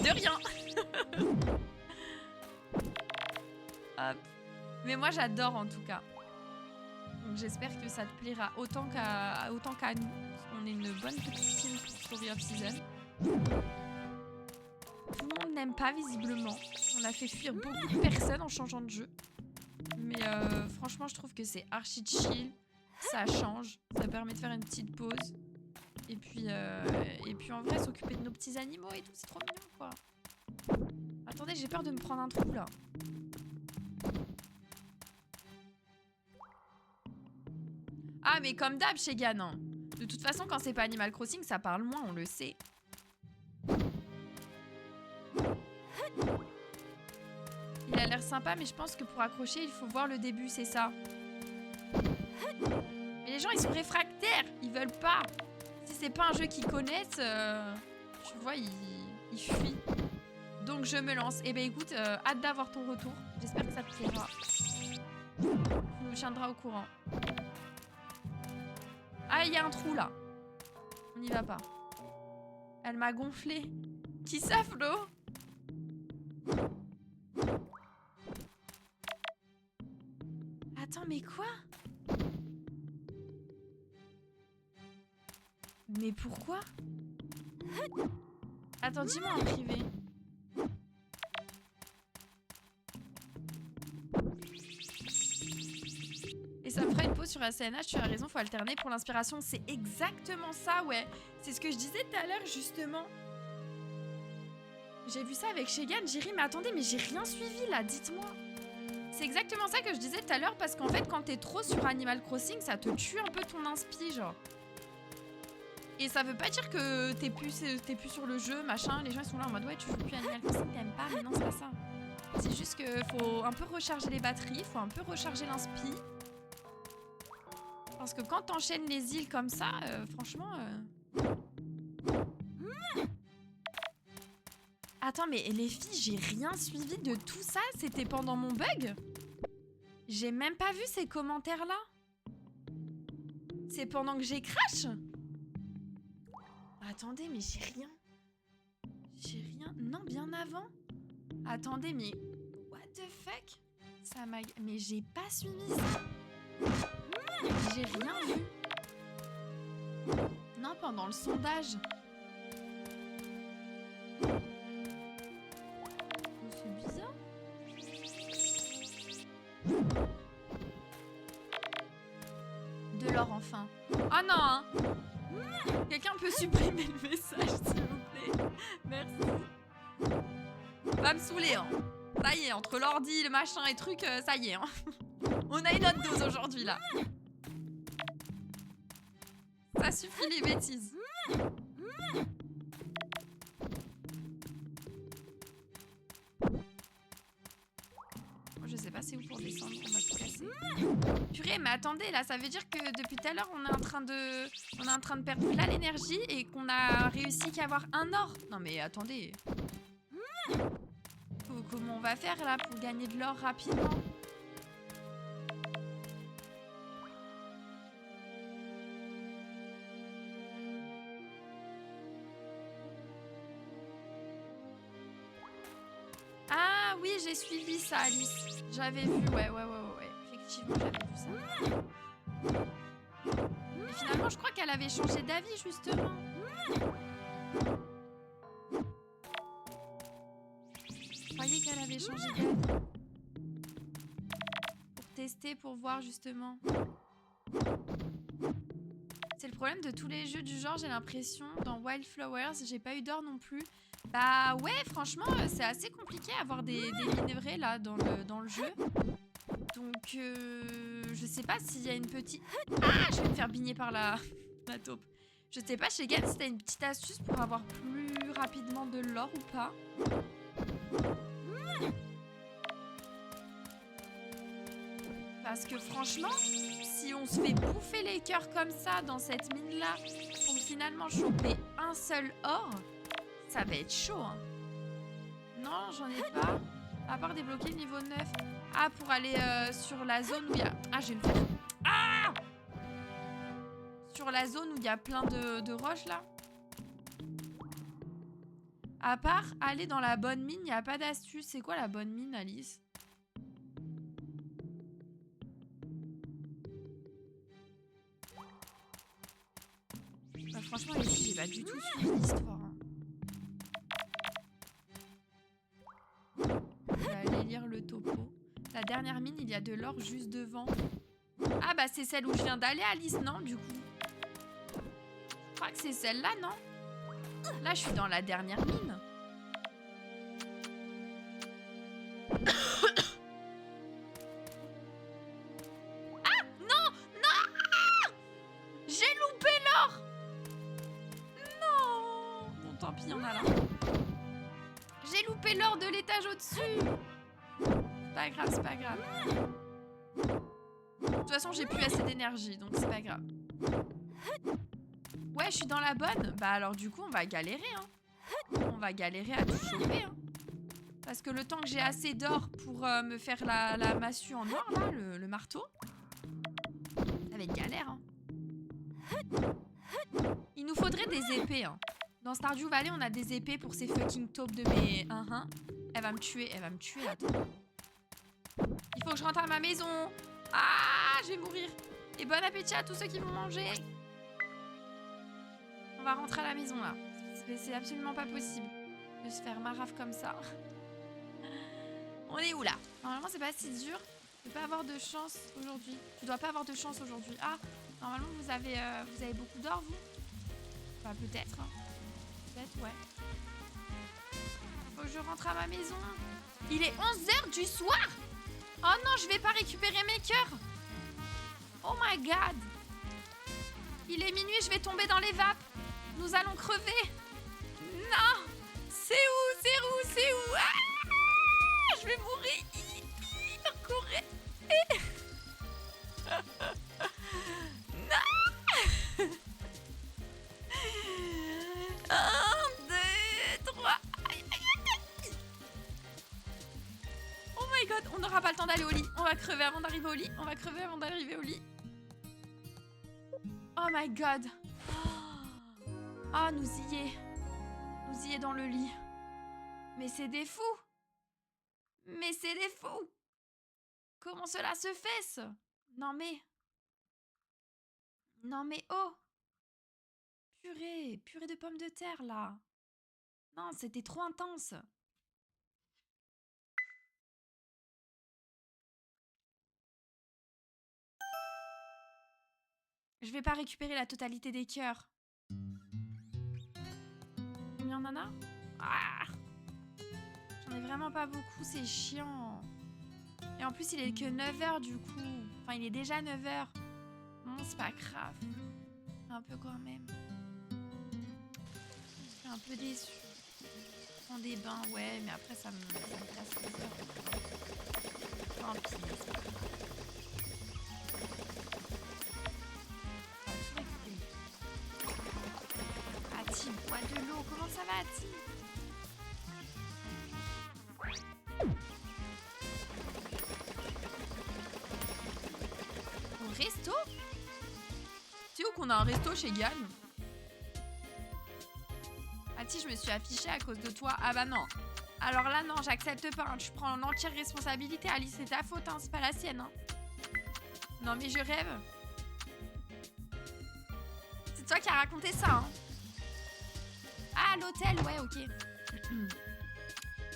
De rien. Hop. Mais moi j'adore en tout cas. Donc j'espère que ça te plaira autant qu'à nous. Parce qu'on est une bonne petite team pour Story of Season. Tout le monde n'aime pas visiblement. On a fait fuir beaucoup de personnes en changeant de jeu. Mais franchement je trouve que c'est archi chill. Ça change. Ça permet de faire une petite pause. Et puis en vrai s'occuper de nos petits animaux et tout. C'est trop mignon quoi. Attendez j'ai peur de me prendre un trou là. Ah mais comme d'hab chez Gan, hein. De toute façon quand c'est pas Animal Crossing ça parle moins, on le sait. Il a l'air sympa mais je pense que pour accrocher il faut voir le début, c'est ça. Mais les gens ils sont réfractaires, ils veulent pas. Si c'est pas un jeu qu'ils connaissent, tu vois ils fuient. Donc je me lance. Et ben écoute, hâte d'avoir ton retour. J'espère que ça te plaira. Tu nous tiendras au courant. Ah, il y a un trou là. On n'y va pas. Elle m'a gonflé. Qui ça, Flo? Attends, mais quoi? Mais pourquoi? Attends, dis-moi en privé. Et ça me fera une pause sur ACNH, tu as raison, faut alterner pour l'inspiration. C'est exactement ça, ouais. C'est ce que je disais tout à l'heure, justement. J'ai vu ça avec Shegan, j'ai ri, mais attendez, mais j'ai rien suivi, là, dites-moi. C'est exactement ça que je disais tout à l'heure, parce qu'en fait, quand t'es trop sur Animal Crossing, ça te tue un peu ton inspi, genre. Et ça veut pas dire que t'es plus sur le jeu, machin. Les gens ils sont là en mode ouais, tu joues plus Animal Crossing, t'aimes pas, mais non, c'est pas ça. C'est juste que faut un peu recharger les batteries, faut un peu recharger l'inspi. Parce que quand t'enchaînes les îles comme ça, franchement... Attends, mais les filles, j'ai rien suivi de tout ça. C'était pendant mon bug? J'ai même pas vu ces commentaires-là. C'est pendant que j'ai crash? Attendez, mais j'ai rien. J'ai rien. Non, bien avant. Attendez, mais... What the fuck? Ça m'a... Mais j'ai pas suivi ça. J'ai rien vu. Non, pendant le sondage. De l'or enfin. Oh non hein. Quelqu'un peut supprimer le message s'il vous plaît. Merci. Va me saouler hein. Ça y est, entre l'ordi, le machin et trucs, ça y est hein. On a une autre dose aujourd'hui là. Ça suffit les bêtises. Je sais pas c'est où pour descendre, on va tout casser. Purée, mais attendez, là, ça veut dire que depuis tout à l'heure, on est en train de perdre là l'énergie et qu'on a réussi qu'à avoir un or. Non mais attendez. Comment on va faire là pour gagner de l'or rapidement? Ah oui, j'ai suivi ça, Alice. J'avais vu, ouais. Effectivement, j'avais vu ça. Mais finalement, je crois qu'elle avait changé d'avis, justement. Je croyais qu'elle avait changé d'avis. Pour tester, pour voir, justement. C'est le problème de tous les jeux du genre, j'ai l'impression. Dans Wildflowers, j'ai pas eu d'or non plus. Bah ouais, franchement, c'est assez compliqué à avoir des minerais là dans le jeu. Donc, je sais pas s'il y a une petite... Ah, je vais me faire bigner par la taupe. Je sais pas, chez Gans, si t'as une petite astuce pour avoir plus rapidement de l'or ou pas. Parce que franchement, si on se fait bouffer les cœurs comme ça dans cette mine-là pour finalement choper un seul or... Ça va être chaud, hein. Non, j'en ai pas. À part débloquer le niveau 9. Ah, pour aller sur la zone où il y a... Ah, je vais me faire... Ah! Sur la zone où il y a plein de roches, là. À part aller dans la bonne mine, il n'y a pas d'astuce. C'est quoi la bonne mine, Alice? Bah, franchement, les filles, j'ai pas du tout suivi l'histoire, hein. Lire le topo. La dernière mine, il y a de l'or juste devant. Ah bah c'est celle où je viens d'aller, Alice, non, du coup? Je crois que c'est celle-là, non? Là, je suis dans la dernière mine. Ah non, non! J'ai loupé l'or! Non! Bon, tant pis, on a là. J'ai loupé l'or de l'étage au-dessus! C'est pas grave, c'est pas grave. De toute façon, j'ai plus assez d'énergie, donc c'est pas grave. Ouais, je suis dans la bonne. Bah alors du coup, on va galérer, hein. On va galérer à tout choper, hein. Parce que le temps que j'ai assez d'or pour me faire la massue en or, là, le marteau, ça va être galère, hein. Il nous faudrait des épées, hein. Dans Stardew Valley, on a des épées pour ces fucking taupes de mes 1-1. Elle va me tuer, attends. Il faut que je rentre à ma maison. Ah, je vais mourir. Et bon appétit à tous ceux qui vont manger. On va rentrer à la maison, là. C'est absolument pas possible de se faire marave comme ça. On est où, là? Normalement, c'est pas si dur. Je vais pas avoir de chance aujourd'hui. Tu dois pas avoir de chance aujourd'hui. Ah, normalement, vous avez beaucoup d'or, vous? Enfin, peut-être. Hein. Peut-être, ouais. Faut que je rentre à ma maison. Il est 11h du soir. Oh non, je vais pas récupérer mes cœurs. Oh my god. Il est minuit, je vais tomber dans les vapes. Nous allons crever. Non. C'est où? C'est où? C'est où? Ah, je vais mourir. Courez. Non. 1, 2, 3. Oh my god, on n'aura pas le temps d'aller au lit. On va crever avant d'arriver au lit. On va crever avant d'arriver au lit. Oh my god. Ah, nous y est. Nous y est dans le lit. Mais c'est des fous. Mais c'est des fous. Comment cela se fait, ce? Non mais... Non mais oh. Purée. Purée de pommes de terre, là. Non, c'était trop intense. Je vais pas récupérer la totalité des cœurs. Il y en a? Ah, j'en ai vraiment pas beaucoup, c'est chiant. Et en plus, il est que 9 h du coup. Enfin, il est déjà 9 h. Bon, c'est pas grave. Un peu quand même. Je suis un peu déçue. Je prends des bains, ouais, mais après, ça me casse le cœur. Tant pis, c'est pas grave. Ati, bois de l'eau. Comment ça va, Ati? Au resto? C'est où qu'on a un resto chez Gann? Ati, je me suis affichée à cause de toi. Ah bah non. Alors là, non, j'accepte pas. Hein. Tu prends l'entière responsabilité. Alice, c'est ta faute, hein. C'est pas la sienne. Hein. Non, mais je rêve. C'est toi qui as raconté ça, hein. Ah, l'hôtel, ouais, ok.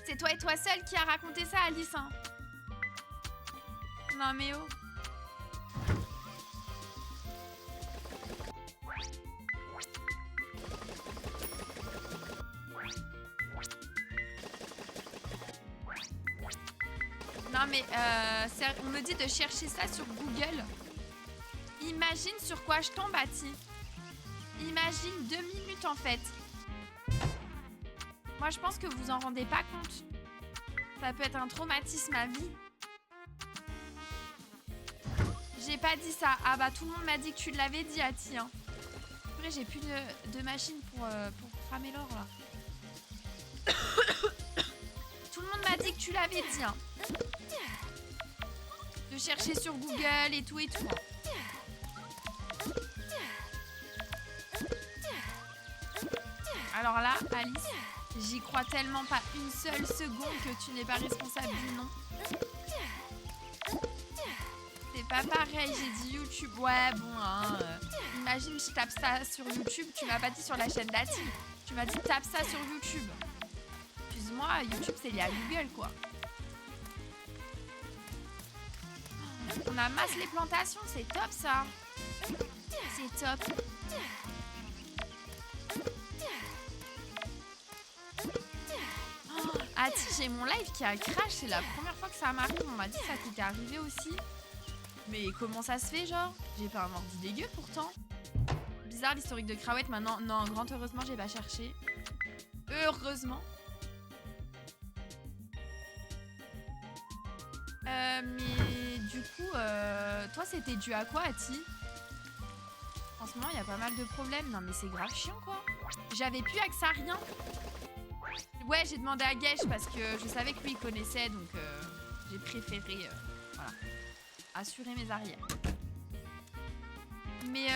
C'est toi et toi seule qui a raconté ça, Alice, hein. Non, mais oh. Non, mais on me dit de chercher ça sur Google. Imagine sur quoi je tombe, Ati. Imagine 2 minutes, en fait. Moi, je pense que vous en rendez pas compte. Ça peut être un traumatisme à vie. J'ai pas dit ça. Ah bah, tout le monde m'a dit que tu l'avais dit, Ati. Hein. Après, j'ai plus de machine pour cramer l'or, là. Tout le monde m'a dit que tu l'avais dit. Hein. De chercher sur Google et tout et tout. Alors là, Alice, j'y crois tellement pas une seule seconde que tu n'es pas responsable du nom. C'est pas pareil, j'ai dit YouTube. Ouais, bon, hein. Imagine, je tape ça sur YouTube. Tu m'as pas dit sur la chaîne d'Ati. Tu m'as dit tape ça sur YouTube. Excuse-moi, YouTube, c'est lié à Google, quoi. On amasse les plantations, c'est top, ça. C'est top. Ati, j'ai mon live qui a crash. C'est la première fois que ça m'arrive. On m'a dit que ça t'était arrivé aussi. Mais comment ça se fait, genre? J'ai pas un ordi dégueu, pourtant. Bizarre, l'historique de Crawet. Maintenant, non, grand heureusement, j'ai pas cherché. Heureusement. Mais du coup, toi, c'était dû à quoi, Ati? En ce moment, il y a pas mal de problèmes. Non, mais c'est grave chiant, quoi. J'avais plus accès à rien. Ouais, j'ai demandé à Gesh parce que je savais que lui, il connaissait. Donc, j'ai préféré voilà, assurer mes arrières. Mais,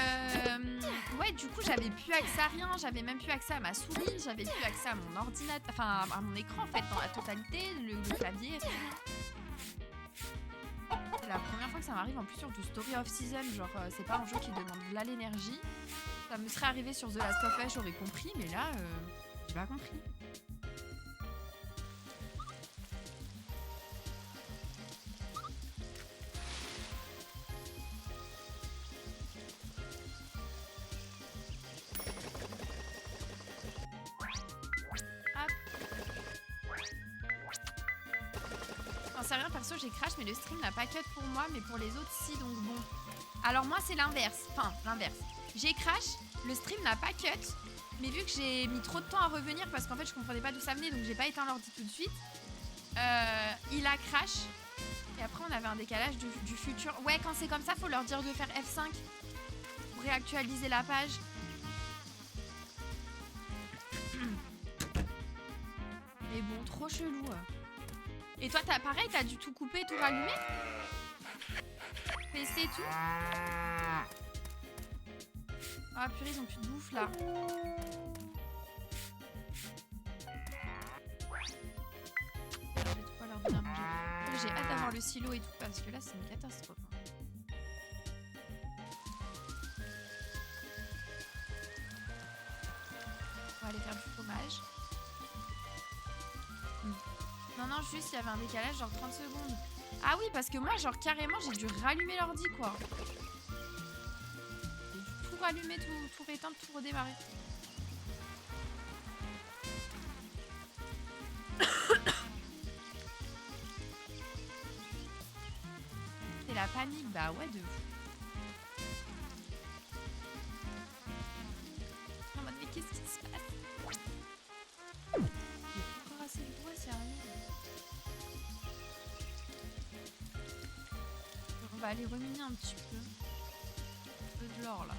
ouais, du coup, j'avais plus accès à rien. J'avais même plus accès à ma souris. J'avais plus accès à mon ordinateur. Enfin, à mon écran, en fait, dans la totalité. Le clavier, rien. C'est la première fois que ça m'arrive en plus sur du Story of Season. Genre, c'est pas un jeu qui demande de l'énergie. Ça me serait arrivé sur The Last of Us, j'aurais compris, mais là, j'ai pas compris. J'en sais rien, perso, j'ai crash, mais le stream n'a pas cut pour moi, mais pour les autres, si, donc bon. Alors moi, c'est l'inverse. Enfin, l'inverse. J'ai crash, le stream n'a pas cut, mais vu que j'ai mis trop de temps à revenir, parce qu'en fait, je comprenais pas d'où ça venait, donc j'ai pas éteint l'ordi tout de suite, il a crash. Et après, on avait un décalage du futur. Ouais, quand c'est comme ça, faut leur dire de faire F5 pour réactualiser la page. Mais bon, trop chelou. Et toi, pareil, t'as dû tout couper, tout rallumer? PC et tout? Ah purée, ils ont plus de bouffe là. J'ai de quoi leur donner à manger. J'ai hâte d'avoir le silo et tout parce que là, c'est une catastrophe. On va aller faire du fromage. Non, non, juste il y avait un décalage, genre 30 secondes. Ah oui, parce que moi, genre carrément, j'ai dû rallumer l'ordi, quoi. J'ai dû tout rallumer, tout rééteindre, tout redémarrer. C'est la panique, bah ouais, de fou. En mode, mais qu'est-ce qui se passe? J'ai encore assez le doigt, sérieux. On va aller reminer un petit peu. Un peu de l'or là.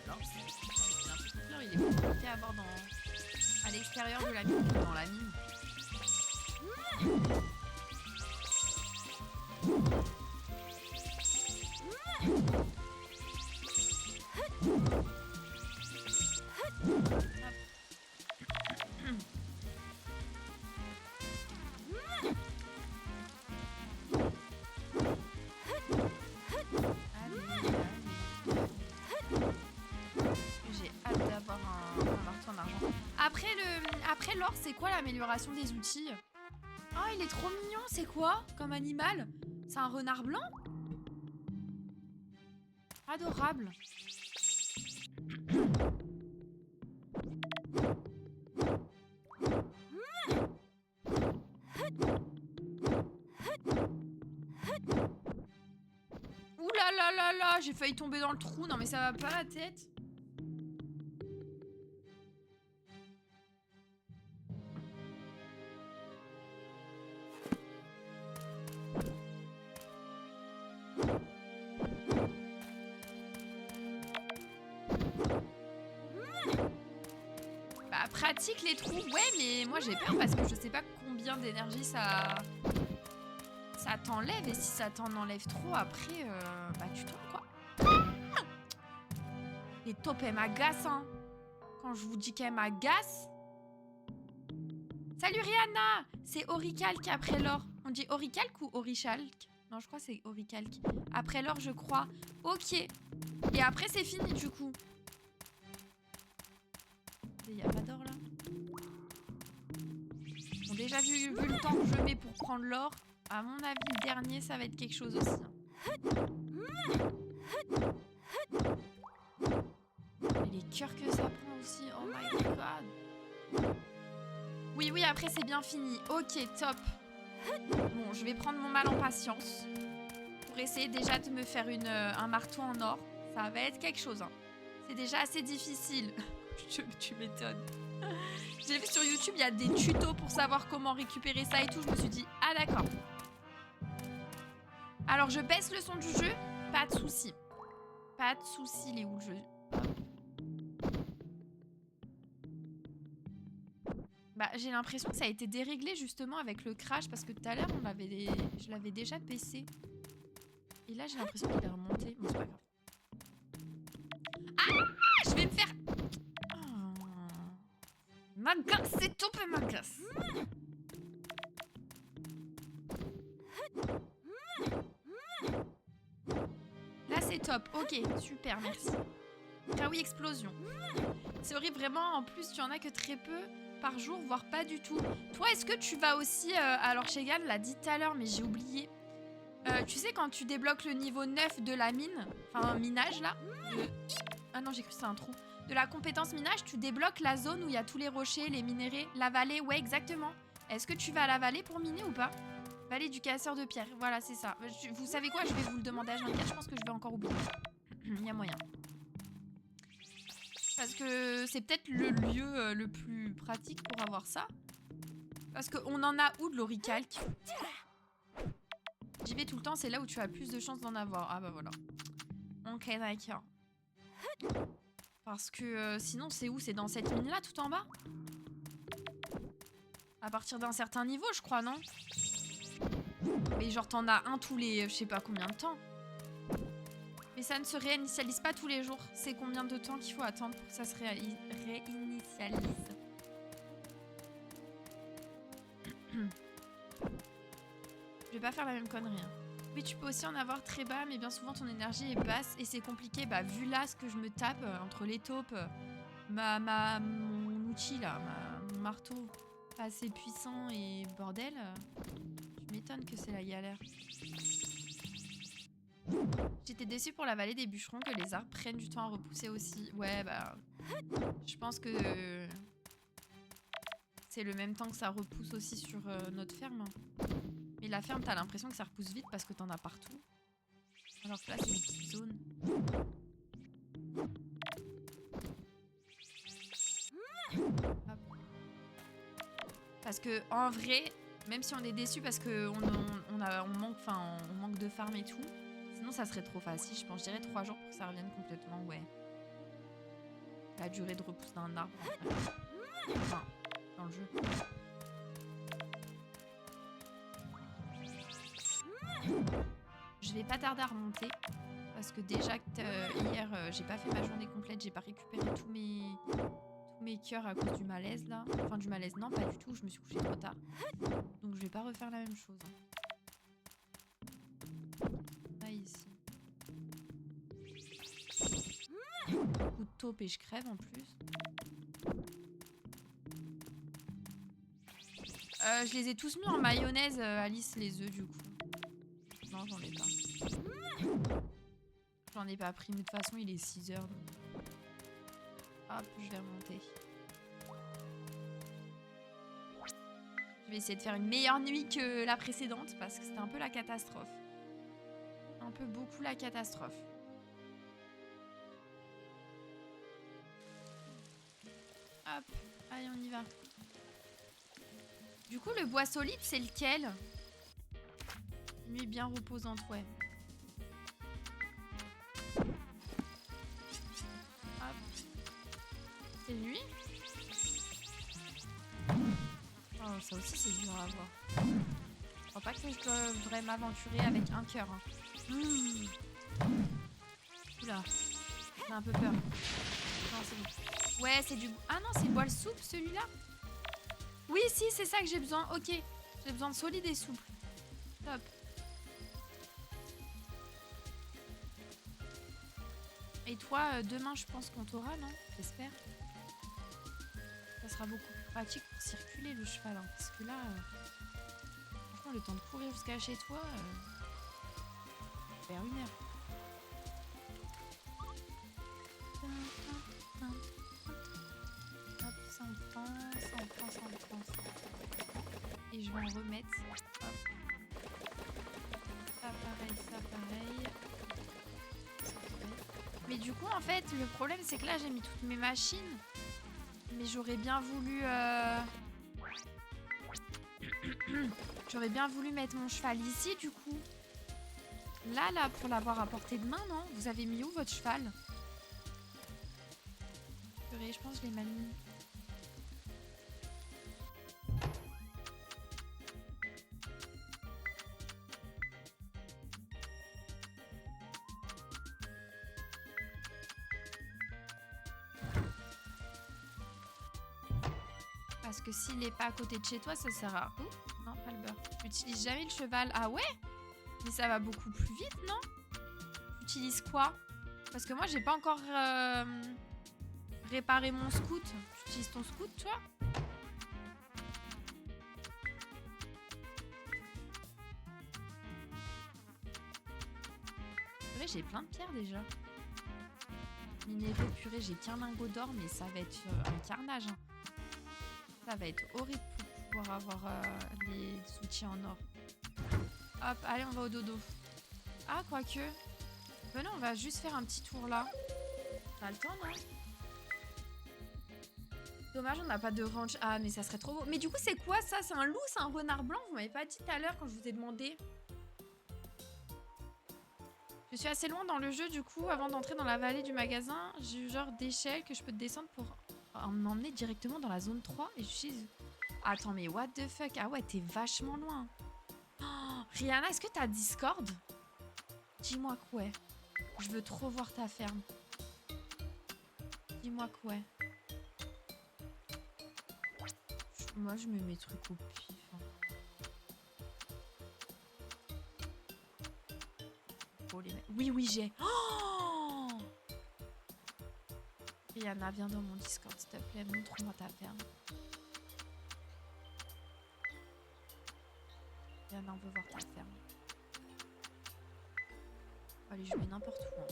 Alors, il est compliqué à avoir à l'extérieur de la mine que dans la mine. Après l'or, c'est quoi l'amélioration des outils? Oh, il est trop mignon. C'est quoi comme animal? C'est un renard blanc? Adorable. Ouh là là là là, j'ai failli tomber dans le trou. Non mais ça va pas la tête. Pratique les trous, ouais, mais moi j'ai peur parce que je sais pas combien d'énergie ça t'enlève, et si ça t'en enlève trop après, bah tu tombes quoi. Les taupes elles m'agacent, hein. Quand je vous dis qu'elles m'agacent. Salut Rihanna, c'est Orichalque après l'or. On dit Orichalque ou Orichalque? Non, je crois que c'est Orichalque. Après l'or, je crois. Ok. Et après c'est fini du coup. Il n'y a pas d'or là. Bon, déjà vu le temps que je mets pour prendre l'or, à mon avis le dernier ça va être quelque chose aussi. Et les cœurs que ça prend aussi, oh my god. Oui oui, après c'est bien fini. Ok, top. Bon, je vais prendre mon mal en patience pour essayer déjà de me faire un marteau en or. Ça va être quelque chose, hein. C'est déjà assez difficile. Tu m'étonnes. J'ai vu sur YouTube, il y a des tutos pour savoir comment récupérer ça et tout. Je me suis dit, ah d'accord. Alors, je baisse le son du jeu. Pas de souci. Pas de souci, il est où le jeu? Bah, j'ai l'impression que ça a été déréglé justement avec le crash parce que tout à l'heure, je l'avais déjà baissé. Et là, j'ai l'impression qu'il est remonté. Bon, c'est pas grave. Ah! Je vais me faire... M'agace, c'est tout peu m'agace. Là c'est top, ok, super, merci. Ah oui, explosion. C'est horrible, vraiment, en plus tu en as que très peu par jour, voire pas du tout. Toi, est-ce que tu vas aussi... alors Shegan l'a dit tout à l'heure, mais j'ai oublié. Tu sais, quand tu débloques le niveau 9 de la mine, enfin un minage là, ah non, j'ai cru que c'était un trou. de la compétence minage, tu débloques la zone où il y a tous les rochers, les minéraux, la vallée. Ouais, exactement. Est-ce que tu vas à la vallée pour miner ou pas? Vallée du casseur de pierre. Voilà, c'est ça. Vous savez quoi? Je vais vous le demander à H24. Je pense que je vais encore oublier. Il y a moyen. Parce que c'est peut-être le lieu le plus pratique pour avoir ça. Parce qu'on en a où de l'oricalque? J'y vais tout le temps, c'est là où tu as plus de chances d'en avoir. Ah bah voilà. Ok, d'accord. Parce que sinon, c'est où? C'est dans cette mine-là, tout en bas? À partir d'un certain niveau, je crois, non? Mais genre, t'en as un tous les... je sais pas combien de temps. Mais ça ne se réinitialise pas tous les jours. C'est combien de temps qu'il faut attendre pour que ça se réinitialise? Je vais pas faire la même connerie. Hein. Oui, tu peux aussi en avoir très bas, mais bien souvent ton énergie est basse et c'est compliqué. Bah, vu là ce que je me tape entre les taupes, mon outil là, mon marteau, pas assez puissant et bordel, je m'étonne que c'est la galère. J'étais déçue pour la vallée des bûcherons que les arbres prennent du temps à repousser aussi. Ouais, bah, je pense que c'est le même temps que ça repousse aussi sur notre ferme. Mais la ferme, t'as l'impression que ça repousse vite parce que t'en as partout. Alors que là, c'est une petite zone. Hop. Parce que en vrai, même si on est déçu parce que on manque de farm et tout, sinon ça serait trop facile. Je pense, je dirais 3 jours pour que ça revienne complètement. Ouais. La durée de repousse d'un arbre. Enfin, dans le jeu. Je vais pas tarder à remonter parce que déjà hier j'ai pas fait ma journée complète, j'ai pas récupéré tous mes cœurs à cause du malaise là. Enfin du malaise non pas du tout, je me suis couchée trop tard. Donc je vais pas refaire la même chose. Là ici. Coup de taupe et je crève en plus. Je les ai tous mis en mayonnaise Alice les œufs du coup. Non, j'en ai pas. J'en ai pas pris, mais de toute façon, il est 6 h. Donc... hop, je vais remonter. Je vais essayer de faire une meilleure nuit que la précédente, parce que c'était un peu la catastrophe. Un peu beaucoup la catastrophe. Hop, allez, on y va. Du coup, le bois solide, c'est lequel? Nuit bien reposante, ouais. Hop. C'est lui? Oh, ça aussi, c'est dur à avoir. Je crois pas que je devrais m'aventurer avec un cœur. Hein. Oula. J'ai un peu peur. Non, c'est bon. Ouais, c'est du... ah non, c'est bois souple, celui-là? Oui, si, c'est ça que j'ai besoin. Ok. J'ai besoin de solide et souple. Top. Et toi, demain, je pense qu'on t'aura, non? J'espère. Ça sera beaucoup plus pratique pour circuler le cheval. Hein, parce que là, franchement, le temps de courir jusqu'à chez toi, vers 1 heure. Hop, ça on prend, ça on prend, ça on prend. Et je vais en remettre. Hop. Ça pareil, ça pareil. Mais du coup, en fait, le problème, c'est que là, j'ai mis toutes mes machines. Mais j'aurais bien voulu... j'aurais bien voulu mettre mon cheval ici, du coup. Là, pour l'avoir à portée de main, non? Vous avez mis où, votre cheval? Je pense que je l'ai mal mis. Parce que s'il n'est pas à côté de chez toi, ça sert à... ouh, non, pas le beurre. Tu n'utilises jamais le cheval. Ah ouais? Mais ça va beaucoup plus vite, non? Tu utilises quoi? Parce que moi, j'ai pas encore réparé mon scout. Tu utilises ton scout, toi? C'est vrai, j'ai plein de pierres déjà. Minéraux, purée, j'ai qu'un lingot d'or, mais ça va être un carnage. Hein. Ça va être horrible pour pouvoir avoir les soutiens en or. Hop, allez, on va au dodo. Ah, quoique. Ben non, on va juste faire un petit tour là. T'as le temps, non? Dommage, on n'a pas de ranch. Ah, mais ça serait trop beau. Mais du coup, c'est quoi ça? C'est un loup? C'est un renard blanc? Vous m'avez pas dit tout à l'heure quand je vous ai demandé. Je suis assez loin dans le jeu, du coup, avant d'entrer dans la vallée du magasin, j'ai eu genre d'échelle que je peux te descendre pour m'emmener directement dans la zone 3 et j'utilise... Attends, mais what the fuck? Ah ouais, t'es vachement loin. Oh, Rihanna, est-ce que t'as Discord? Dis-moi que ouais. Je veux trop voir ta ferme. Dis-moi que ouais. Moi, je me mets trucs au pif. Hein. Oui, oui, j'ai. Oh Rihanna, viens dans mon Discord, s'il te plaît. Montre-moi ta ferme. Rihanna, on veut voir ta ferme. On va aller jouer n'importe où. Hein.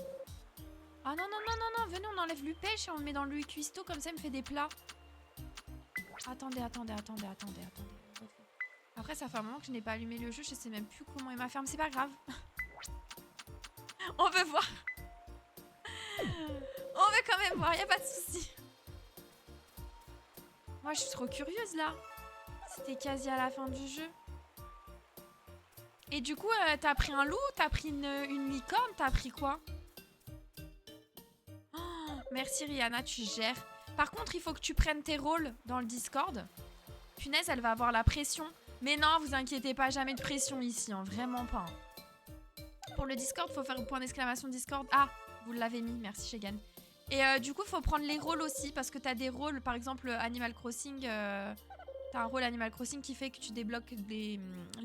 Ah non, non, non, non, non. Venez, on enlève le pêche et on le met dans le cuistot. Comme ça, il me fait des plats. Attendez. Après, ça fait un moment que je n'ai pas allumé le jeu. Je sais même plus comment est ma ferme. C'est pas grave. On veut voir. On veut quand même voir. Y a pas de souci. Moi, je suis trop curieuse, là. C'était quasi à la fin du jeu. Et du coup, t'as pris un loup? T'as pris une licorne? T'as pris quoi? Oh, merci, Rihanna, tu gères. Par contre, il faut que tu prennes tes rôles dans le Discord. Punaise, elle va avoir la pression. Mais non, vous inquiétez pas, jamais de pression ici, hein, vraiment pas. Hein. Pour le Discord, faut faire point d'exclamation Discord. Ah, vous l'avez mis, merci Shegan. Et du coup, faut prendre les rôles aussi, parce que t'as des rôles, par exemple Animal Crossing. T'as un rôle Animal Crossing qui fait que tu débloques les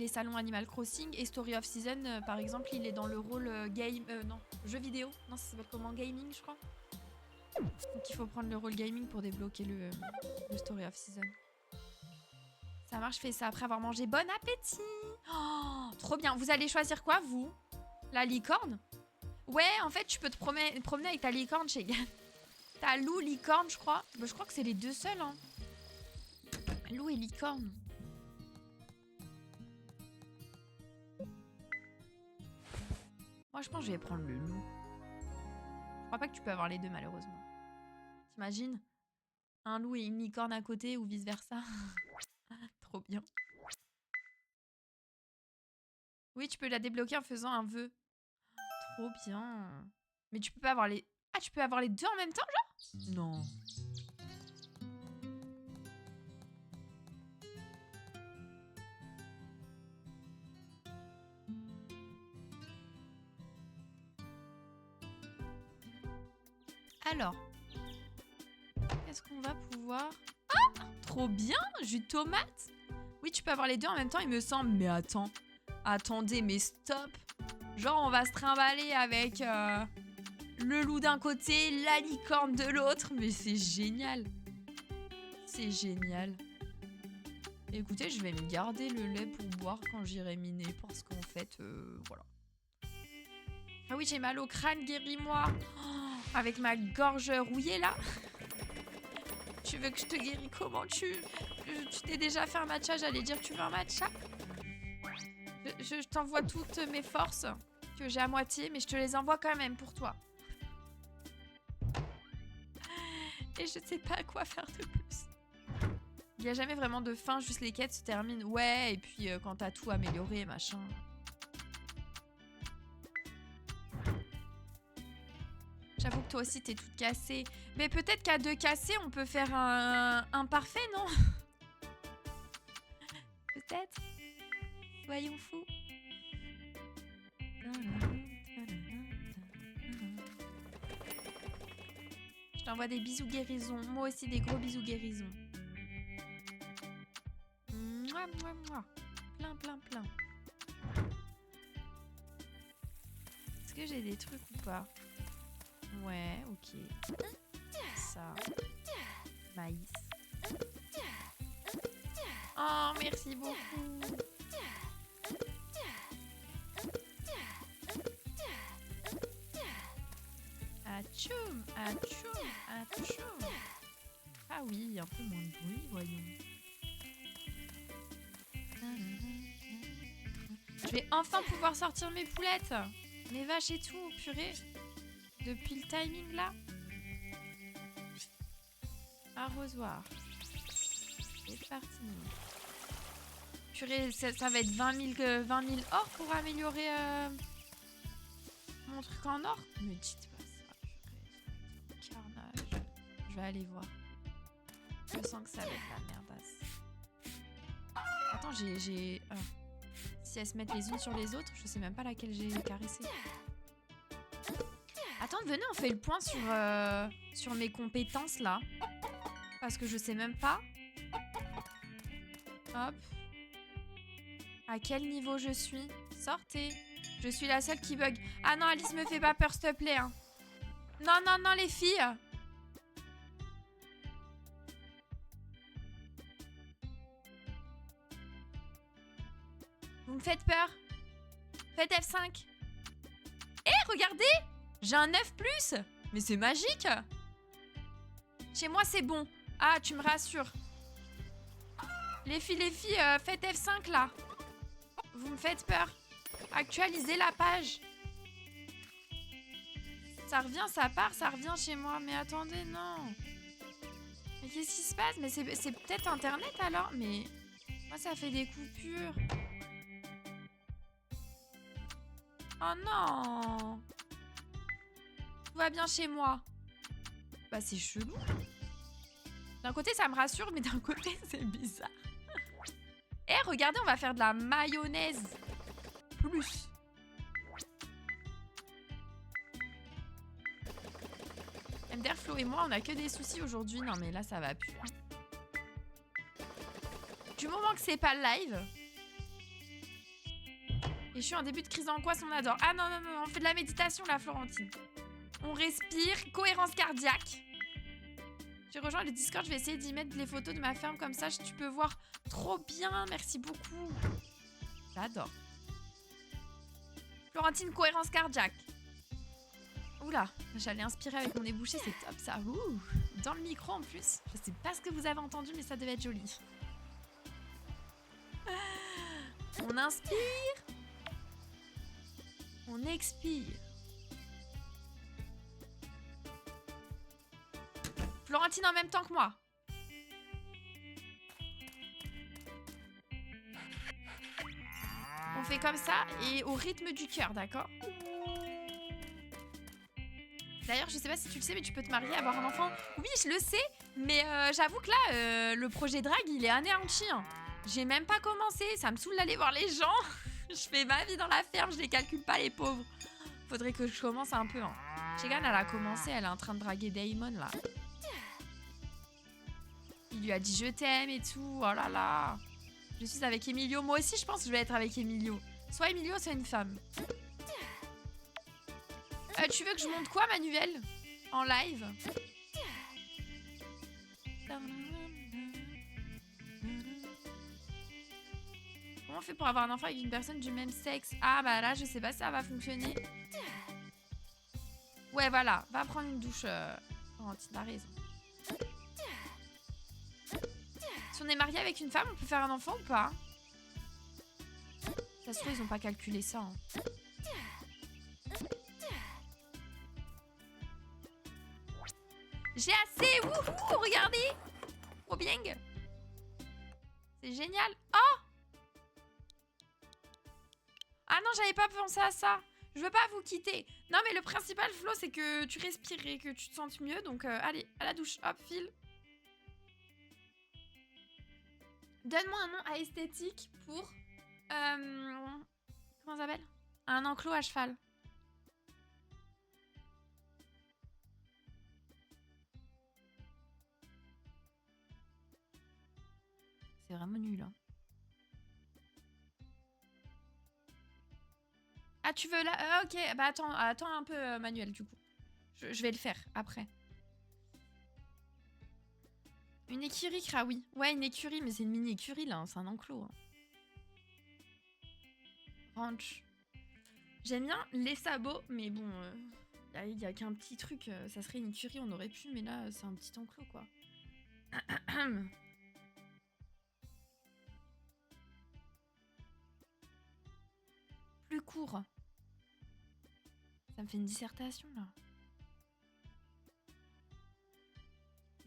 salons Animal Crossing. Et Story of Season, par exemple, il est dans le rôle jeu vidéo. Non, ça s'appelle comment? Gaming, je crois. Donc il faut prendre le rôle gaming pour débloquer le Story of Season. Ça marche, je fais ça après avoir mangé. Bon appétit! Oh, trop bien. Vous allez choisir quoi, vous? La licorne? Ouais, en fait, tu peux te promener avec ta licorne chez Gann. T'as loup, licorne, je crois. Bah, je crois que c'est les deux seuls. Hein. Loup et licorne. Moi, je pense que je vais prendre le loup. Je crois pas que tu peux avoir les deux, malheureusement. T'imagines? Un loup et une licorne à côté ou vice-versa. Trop bien. Oui, tu peux la débloquer en faisant un vœu. Trop bien. Mais tu peux pas avoir les... Ah, tu peux avoir les deux en même temps, genre? Non. Alors. Qu'est-ce qu'on va pouvoir... Ah! Trop bien! Jus de tomate. Oui, tu peux avoir les deux en même temps, il me semble. Mais attends. Attendez, mais stop. Genre, on va se trimballer avec le loup d'un côté, la licorne de l'autre. Mais c'est génial. C'est génial. Écoutez, je vais me garder le lait pour boire quand j'irai miner. Parce qu'en fait, voilà. Ah oui, j'ai mal au crâne, guéris-moi. Oh, avec ma gorge rouillée, là. Tu veux que je te guéris comment? Tu t'es déjà fait un matcha? J'allais dire, tu veux un matcha? Je t'envoie toutes mes forces que j'ai à moitié, mais je te les envoie quand même pour toi. Et je sais pas quoi faire de plus. Il n'y a jamais vraiment de fin, juste les quêtes se terminent. Ouais, et puis quand t'as tout amélioré, machin. J'avoue que toi aussi, t'es toute cassée. Mais peut-être qu'à deux cassés, on peut faire un parfait, non? Peut-être. Soyons fous. Je t'envoie des bisous guérison. Moi aussi, des gros bisous guérison. Mouah, mouah, mouah. Plein, plein, plein. Est-ce que j'ai des trucs ou pas? Ouais, ok. Ça. Maïs. Oh, merci beaucoup. Atchoum, atchoum. Ah oui, un peu moins de bruit, voyons. Je vais enfin pouvoir sortir mes poulettes. Mes vaches et tout, purée. Depuis le timing là. Arrosoir. C'est parti. Purée, ça va être 20 000 or pour améliorer mon truc en or. Me dites pas ça, purée. Carnage. Je vais aller voir. Je sens que ça va être la merdasse. Attends, j'ai... Si elles se mettent les unes sur les autres, je sais même pas laquelle j'ai caressé. Attends, venez, on fait le point sur mes compétences là. Parce que je sais même pas. Hop. À quel niveau je suis? Sortez. Je suis la seule qui bug. Ah non, Alice, me fais pas peur, s'il te plaît. Hein. Non, non, non, les filles. Vous me faites peur. Faites F5. Eh, regardez. J'ai un 9+. Mais c'est magique. Chez moi, c'est bon. Ah, tu me rassures. Les filles, faites F5 là. Vous me faites peur. Actualisez la page. Ça revient, ça part, ça revient chez moi. Mais attendez, non. Mais qu'est-ce qui se passe? Mais c'est peut-être Internet alors? Mais moi, ça fait des coupures. Oh non. Tout va bien chez moi. Bah, c'est chelou. D'un côté, ça me rassure, mais d'un côté, c'est bizarre. Eh, regardez, on va faire de la mayonnaise. Plus. MDR, Flo et moi, on a que des soucis aujourd'hui. Non, mais là, ça va plus. Du moment que c'est pas le live. Et je suis en début de crise d'angoisse, on adore. Ah non, non, non, on fait de la méditation, là, Florentine. On respire, cohérence cardiaque. J'ai rejoint le Discord, je vais essayer d'y mettre les photos de ma ferme, comme ça, tu peux voir. Trop bien, merci beaucoup. J'adore. Florentine, cohérence cardiaque. Oula, j'allais inspirer avec mon nez bouché, c'est top ça. Ouh, dans le micro en plus. Je sais pas ce que vous avez entendu, mais ça devait être joli. On inspire. On expire. Florentine en même temps que moi. On fait comme ça et au rythme du cœur, d'accord? D'ailleurs, je sais pas si tu le sais, mais tu peux te marier, avoir un enfant. Oui, je le sais, mais j'avoue que là, le projet drague, il est anéanti. Hein. J'ai même pas commencé, ça me saoule d'aller voir les gens. Je fais ma vie dans la ferme, je les calcule pas, les pauvres. Faudrait que je commence un peu. Hein. Chegan, elle a commencé, elle est en train de draguer Damon, là. Il lui a dit je t'aime et tout, oh là là. Je suis avec Emilio, moi aussi je pense que je vais être avec Emilio. Soit Emilio, soit une femme. Tu veux que je monte quoi, Manuel? En live? Comment on fait pour avoir un enfant avec une personne du même sexe? Ah bah là, je sais pas si ça va fonctionner. Ouais, voilà, va prendre une douche. Florentine, t'as raison. Si on est marié avec une femme, on peut faire un enfant ou pas? Ça se trouve, ils ont pas calculé ça. Hein. J'ai assez. Wouhou, regardez. Trop bien. C'est génial. Oh. Ah non, j'avais pas pensé à ça. Je veux pas vous quitter. Non, mais le principal, Flo, c'est que tu respires et que tu te sentes mieux. Donc, allez, à la douche. Hop, file. Donne-moi un nom à esthétique pour... comment ça s'appelle? Un enclos à cheval. C'est vraiment nul, hein. Ah, tu veux là ok, bah attends un peu, Manuel, du coup. Je vais le faire, après. Une écurie, oui. Ouais, une écurie, mais c'est une mini-écurie, là. Hein, c'est un enclos. Hein. Ranch. J'aime bien les sabots, mais bon... il y a qu'un petit truc. Ça serait une écurie, on aurait pu, mais là, c'est un petit enclos, quoi. Plus court. Ça me fait une dissertation, là.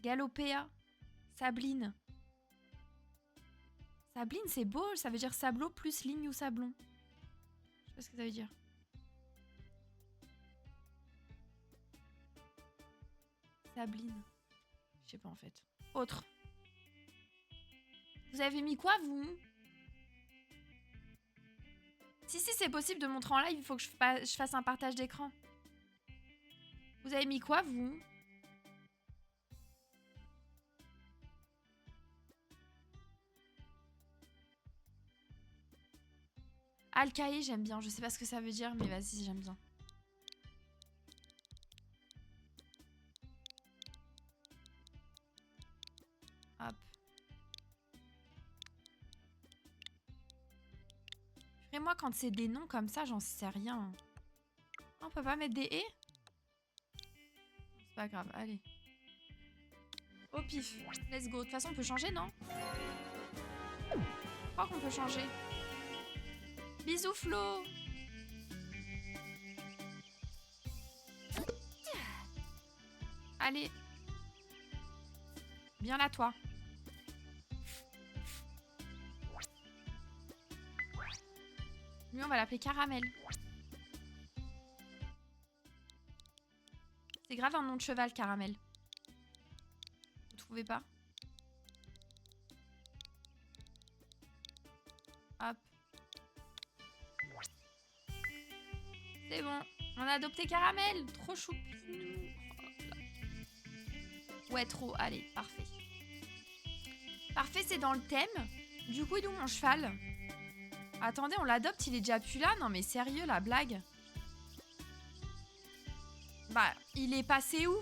Galopéa. Sabline. Sabline, c'est beau. Ça veut dire sableau plus ligne ou sablon. Je sais pas ce que ça veut dire. Sabline. Je sais pas, en fait. Autre. Vous avez mis quoi, vous? Si, c'est possible de montrer en live. Il faut que je fasse un partage d'écran. Vous avez mis quoi, vous? Alcaï, j'aime bien. Je sais pas ce que ça veut dire, mais vas-y, j'aime bien. Hop. Et moi, quand c'est des noms comme ça, j'en sais rien. On peut pas mettre des et? C'est pas grave, allez. Au pif, let's go. De toute façon, on peut changer, non? Je crois qu'on peut changer. Bisous, Flo. Allez. Bien là, toi. Lui, on va l'appeler Caramel. C'est grave un nom de cheval, Caramel. Vous trouvez pas? Hop. C'est bon. On a adopté Caramel. Trop choupinou. Ouais, trop. Allez, parfait. Parfait, c'est dans le thème. Du coup, il est où mon cheval? Attendez, on l'adopte, il est déjà plus là? Non mais sérieux, la blague? Bah, il est passé où?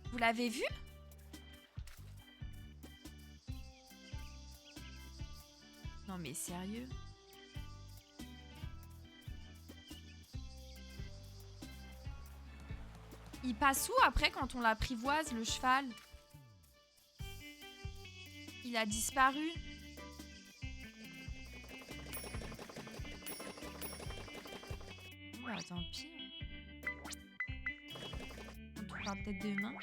Vous l'avez vu? Non mais sérieux? Il passe où après quand on l'apprivoise, le cheval? Il a disparu. Bah tant pis. On le trouvera peut-être demain.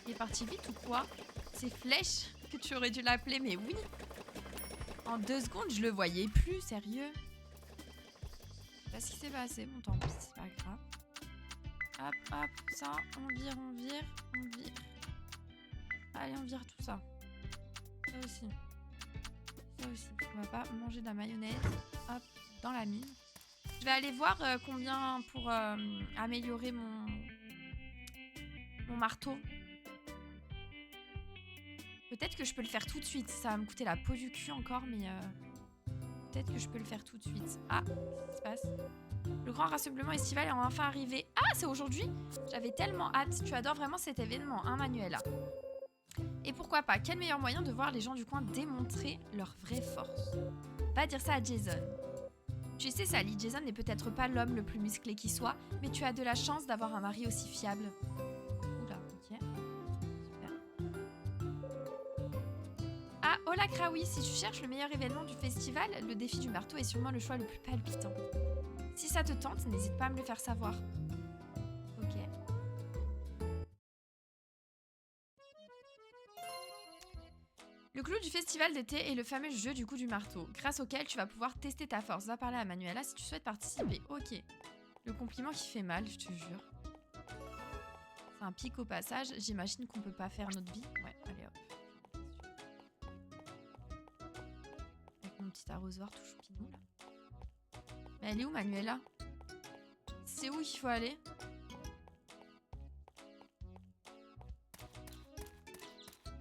Il est parti vite ou quoi? C'est Flèche que tu aurais dû l'appeler, mais oui. En 2 secondes, je le voyais plus, sérieux. Je sais pas ce qui s'est passé, bon tant pis, c'est pas grave. Hop, hop, ça, on vire, on vire, on vire. Allez, on vire tout ça. Ça aussi. Ça aussi, parce qu'on va pas manger de la mayonnaise. Hop, dans la mine. Je vais aller voir combien pour améliorer mon marteau. Peut-être que je peux le faire tout de suite. Ça va me coûter la peau du cul encore, mais peut-être que je peux le faire tout de suite. Ah, qu'est-ce qui se passe? Le grand rassemblement estival est enfin arrivé. Ah, c'est aujourd'hui? J'avais tellement hâte. Tu adores vraiment cet événement, hein, Manuela? Et pourquoi pas? Quel meilleur moyen de voir les gens du coin démontrer leur vraie force? Va dire ça à Jason. Tu sais, Sally, Jason n'est peut-être pas l'homme le plus musclé qui soit, mais tu as de la chance d'avoir un mari aussi fiable. Oula, ok. Super. Ah, hola Kraoui, si tu cherches le meilleur événement du festival, le défi du marteau est sûrement le choix le plus palpitant. Si ça te tente, n'hésite pas à me le faire savoir. Ok. Le clou du festival d'été est le fameux jeu du coup du marteau, grâce auquel tu vas pouvoir tester ta force. Va parler à Manuela si tu souhaites participer. Ok. Le compliment qui fait mal, je te jure. C'est un pic au passage. J'imagine qu'on peut pas faire notre vie. Ouais, allez hop. Avec mon petit arrosoir tout choupinou là. Mais elle est où Manuela? C'est où qu'il faut aller?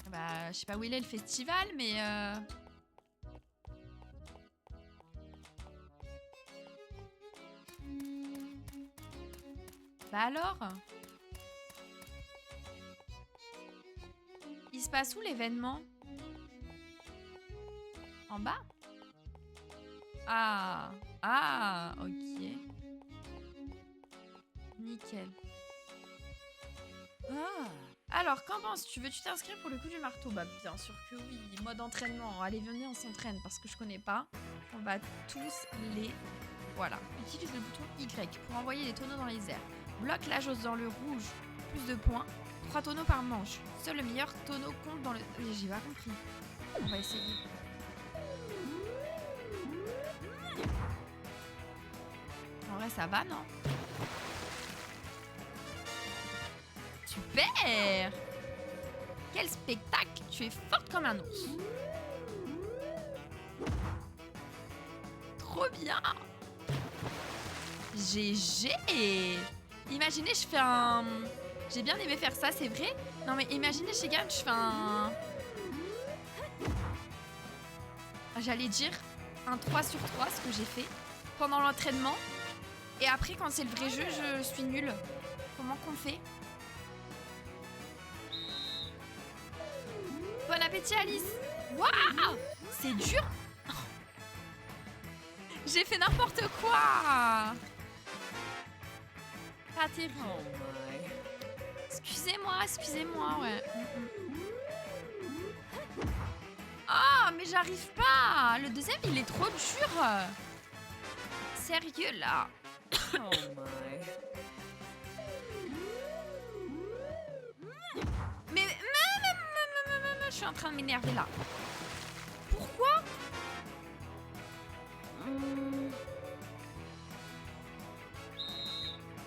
Bah, je sais pas où il est le festival, mais bah alors? Il se passe où l'événement? En bas? Ah, ok. Nickel. Alors, qu'en penses-tu? Veux-tu t'inscrire pour le coup du marteau? Bah bien sûr que oui. Mode entraînement. Allez, venez, on s'entraîne parce que je connais pas. On va tous les... Voilà. Utilise le bouton Y pour envoyer des tonneaux dans les airs. Bloque la jauge dans le rouge. Plus de points. 3 tonneaux par manche. Seul le meilleur tonneau compte dans le... J'ai pas compris. On va essayer. En vrai, ça va, non? Super! Quel spectacle! Tu es forte comme un ours. Trop bien! GG! Imaginez, je fais un... J'ai bien aimé faire ça, c'est vrai? Non mais imaginez, chez Gagne, je fais un... J'allais dire un 3 sur 3, ce que j'ai fait pendant l'entraînement. Et après, quand c'est le vrai jeu, je suis nulle. Comment qu'on fait? Bon appétit, Alice. Waouh! C'est dur. J'ai fait n'importe quoi. Pas terrible. Excusez-moi, ouais. Ah, mais j'arrive pas. Le deuxième, il est trop dur. Sérieux, là. Mais je suis en train de m'énerver là. Pourquoi?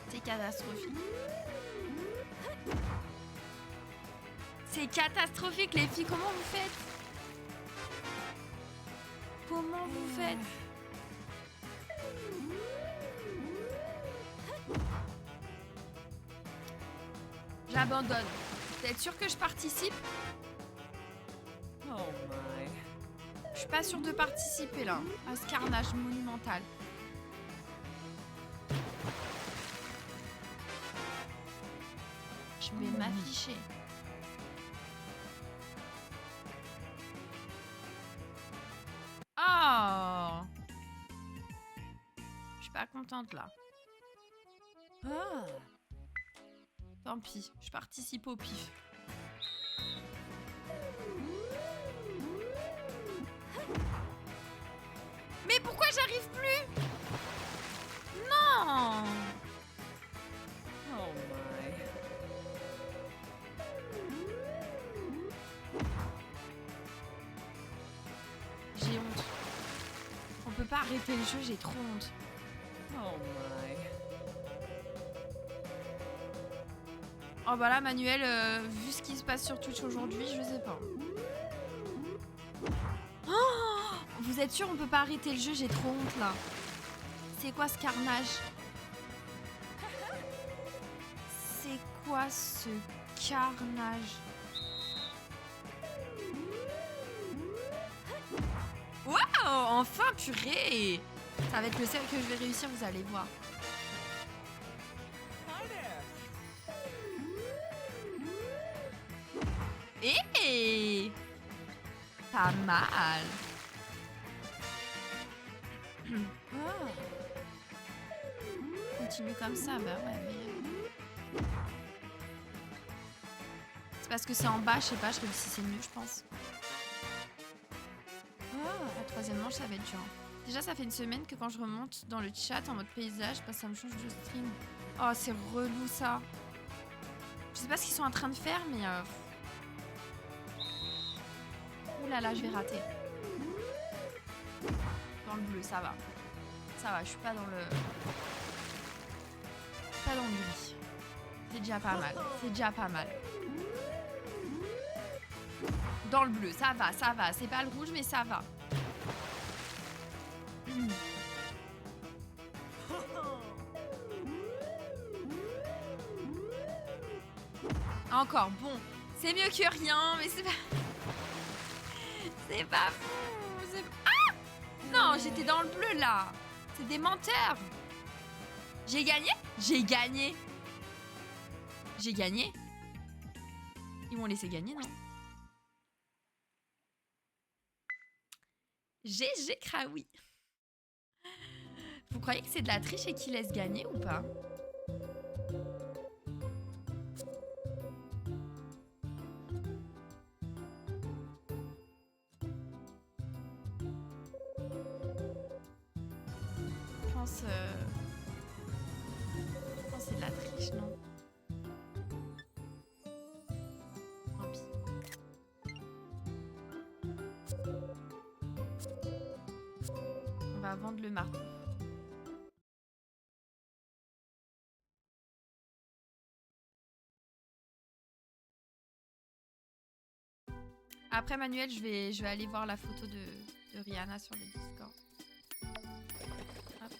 C'est catastrophique. C'est catastrophique, les filles. Comment vous faites? Comment vous faites? J'abandonne. Vous êtes sûr que je participe? Je suis pas sûre de participer là, à ce carnage monumental. Je vais m'afficher. Oh! Je suis pas contente là. Tant pis, je participe au pif. Mais pourquoi j'arrive plus? Non! J'ai honte. On peut pas arrêter le jeu, j'ai trop honte. Oh bah là, Manuel, vu ce qui se passe sur Twitch aujourd'hui, je sais pas. Oh, vous êtes sûr on peut pas arrêter le jeu? J'ai trop honte là. C'est quoi ce carnage? C'est quoi ce carnage? Waouh! Enfin, purée! Ça va être le seul que je vais réussir, vous allez voir. Eh! Pas mal. Continue comme ça, bah ouais, mais... C'est parce que c'est en bas, je sais pas, je réussissais mieux, je pense. La troisième manche, ça va être dur. Déjà, ça fait une semaine que quand je remonte dans le chat en mode paysage, bah, ça me change de stream. Oh, c'est relou, ça. Je sais pas ce qu'ils sont en train de faire, mais... Ouh là là, je vais rater. Dans le bleu, ça va. Ça va, je suis pas dans le... Pas dans le gris. C'est déjà pas mal. C'est déjà pas mal. Dans le bleu, ça va, ça va. C'est pas le rouge, mais ça va. Encore, bon. C'est mieux que rien, mais c'est pas... C'est pas fou. Ah! Non, j'étais dans le bleu, là. C'est des menteurs. J'ai gagné? J'ai gagné. J'ai gagné? Ils m'ont laissé gagner, non? GG Kraoui. Vous croyez que c'est de la triche et qu'ils laissent gagner ou pas? pense c'est de la triche, non? Tant pis. On va vendre le marteau. Après Manuel, je vais aller voir la photo de Rihanna sur le Discord. Hop.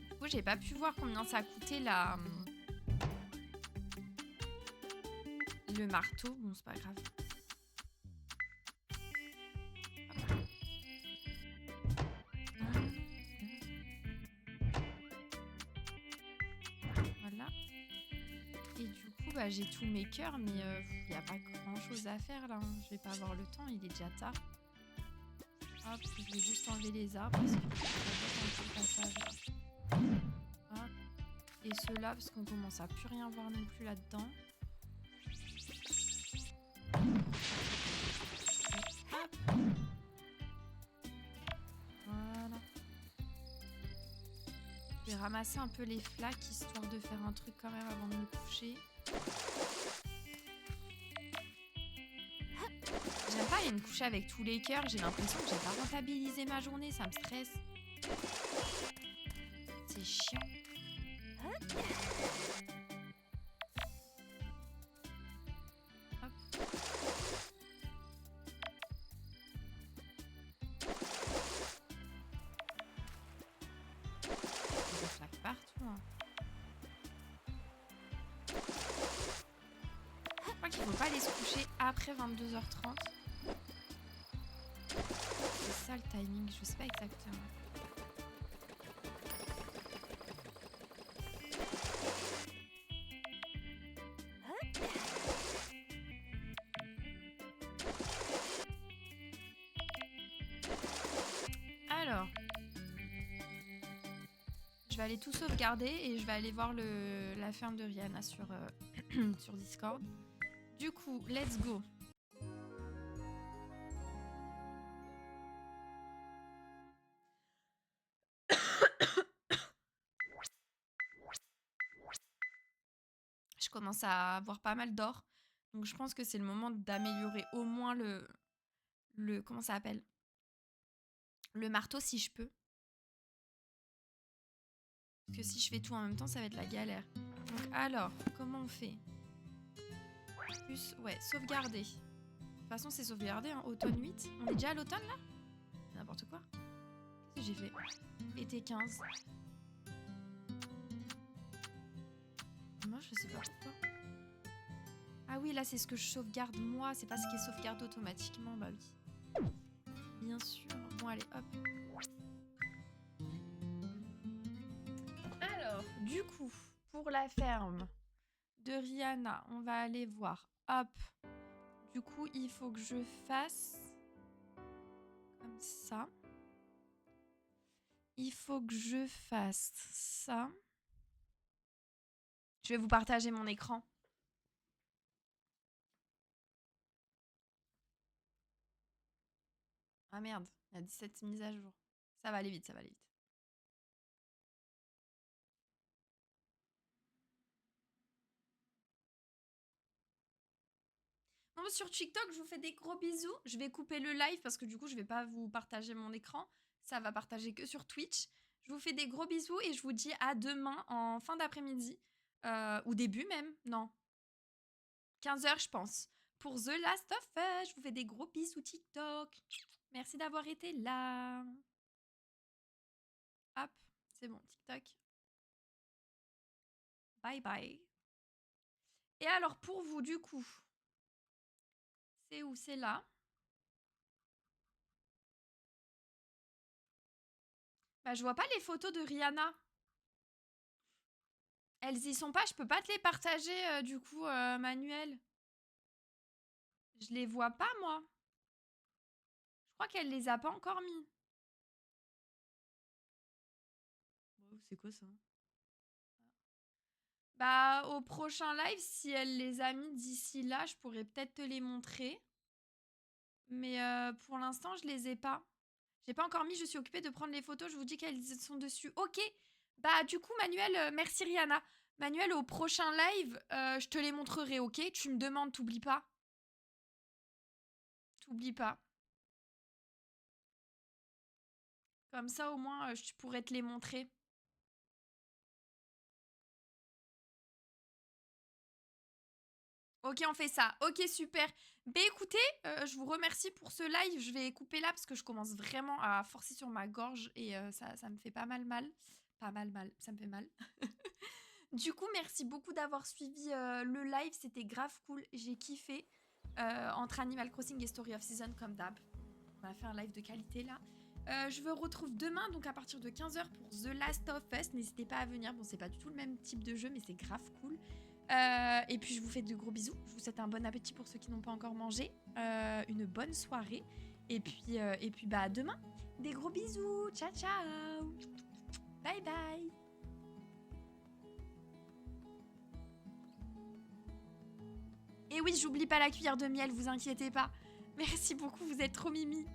Du coup, j'ai pas pu voir combien ça a coûté le marteau. Bon, c'est pas grave. Voilà. Et du coup, bah, j'ai tous mes cœurs, mais il n'y a pas grand chose à faire là. Hein. Je vais pas avoir le temps, il est déjà tard. Hop, je vais juste enlever les arbres parce que je vais passage. Hop. Et ceux-là, parce qu'on commence à plus rien voir non plus là-dedans. Hop. Voilà. Je vais ramasser un peu les flaques histoire de faire un truc quand même avant de me coucher. J'aime pas aller me coucher avec tous les cœurs. J'ai l'impression que j'ai pas rentabilisé ma journée. Ça me stresse. C'est chiant. Hop. Des flaques partout. Hein. Je crois qu'il faut pas aller se coucher après 22h30. C'est ça le timing, je sais pas exactement. Alors, je vais aller tout sauvegarder et je vais aller voir la ferme de Rihanna sur, sur Discord. Du coup, let's go. Je commence à avoir pas mal d'or. Donc je pense que c'est le moment d'améliorer au moins le comment ça s'appelle? Le marteau si je peux. Parce que si je fais tout en même temps, ça va être la galère. Donc alors, comment on fait? Plus, ouais, sauvegarder. De toute façon, c'est sauvegardé, hein, automne 8. On est déjà à l'automne là? N'importe quoi. Qu'est-ce que j'ai fait? Été 15. Moi, je sais pas pourquoi. Ah oui, là, c'est ce que je sauvegarde moi. C'est pas ce qui est sauvegardé automatiquement. Bah oui. Bien sûr. Bon, allez, hop. Alors, du coup, pour la ferme de Rihanna, on va aller voir. Hop. Du coup, il faut que je fasse comme ça. Il faut que je fasse ça. Je vais vous partager mon écran. Ah merde, il y a 17 mises à jour. Ça va aller vite, ça va aller vite. Bon, sur TikTok, je vous fais des gros bisous. Je vais couper le live parce que du coup, je vais pas vous partager mon écran. Ça va partager que sur Twitch. Je vous fais des gros bisous et je vous dis à demain en fin d'après-midi. Ou début même, non. 15h, je pense. Pour The Last of Us, je vous fais des gros bisous TikTok. Merci d'avoir été là. Hop, c'est bon, TikTok. Bye bye. Et alors, pour vous, du coup, c'est où? C'est là. Bah, je vois pas les photos de Rihanna. Elles y sont pas, je peux pas te les partager, du coup, Manuel. Je les vois pas, moi. Je crois qu'elle les a pas encore mis. Oh, c'est quoi ça? Bah, au prochain live, si elle les a mis d'ici là, je pourrais peut-être te les montrer. Mais pour l'instant, je les ai pas. J'ai pas encore mis, je suis occupée de prendre les photos, je vous dis qu'elles sont dessus. Ok, bah du coup Manuel, merci Rihanna. Manuel, au prochain live, je te les montrerai, ok? Tu me demandes, t'oublies pas. T'oublies pas. Comme ça au moins, je pourrais te les montrer. Ok, on fait ça. Ok, super. Bah écoutez, je vous remercie pour ce live. Je vais couper là parce que je commence vraiment à forcer sur ma gorge et ça me fait pas mal mal. Pas mal mal, ça me fait mal. Du coup, merci beaucoup d'avoir suivi le live. C'était grave cool. J'ai kiffé. Entre Animal Crossing et Story of Season comme d'hab. On a fait un live de qualité là. Je vous retrouve demain, donc à partir de 15 h pour The Last of Us. N'hésitez pas à venir. Bon, c'est pas du tout le même type de jeu, mais c'est grave cool. Et puis je vous fais de gros bisous. Je vous souhaite un bon appétit pour ceux qui n'ont pas encore mangé. Une bonne soirée. Et puis bah à demain. Des gros bisous. Ciao ciao. Bye bye. Et oui, j'oublie pas la cuillère de miel, vous inquiétez pas. Merci beaucoup, vous êtes trop mimi.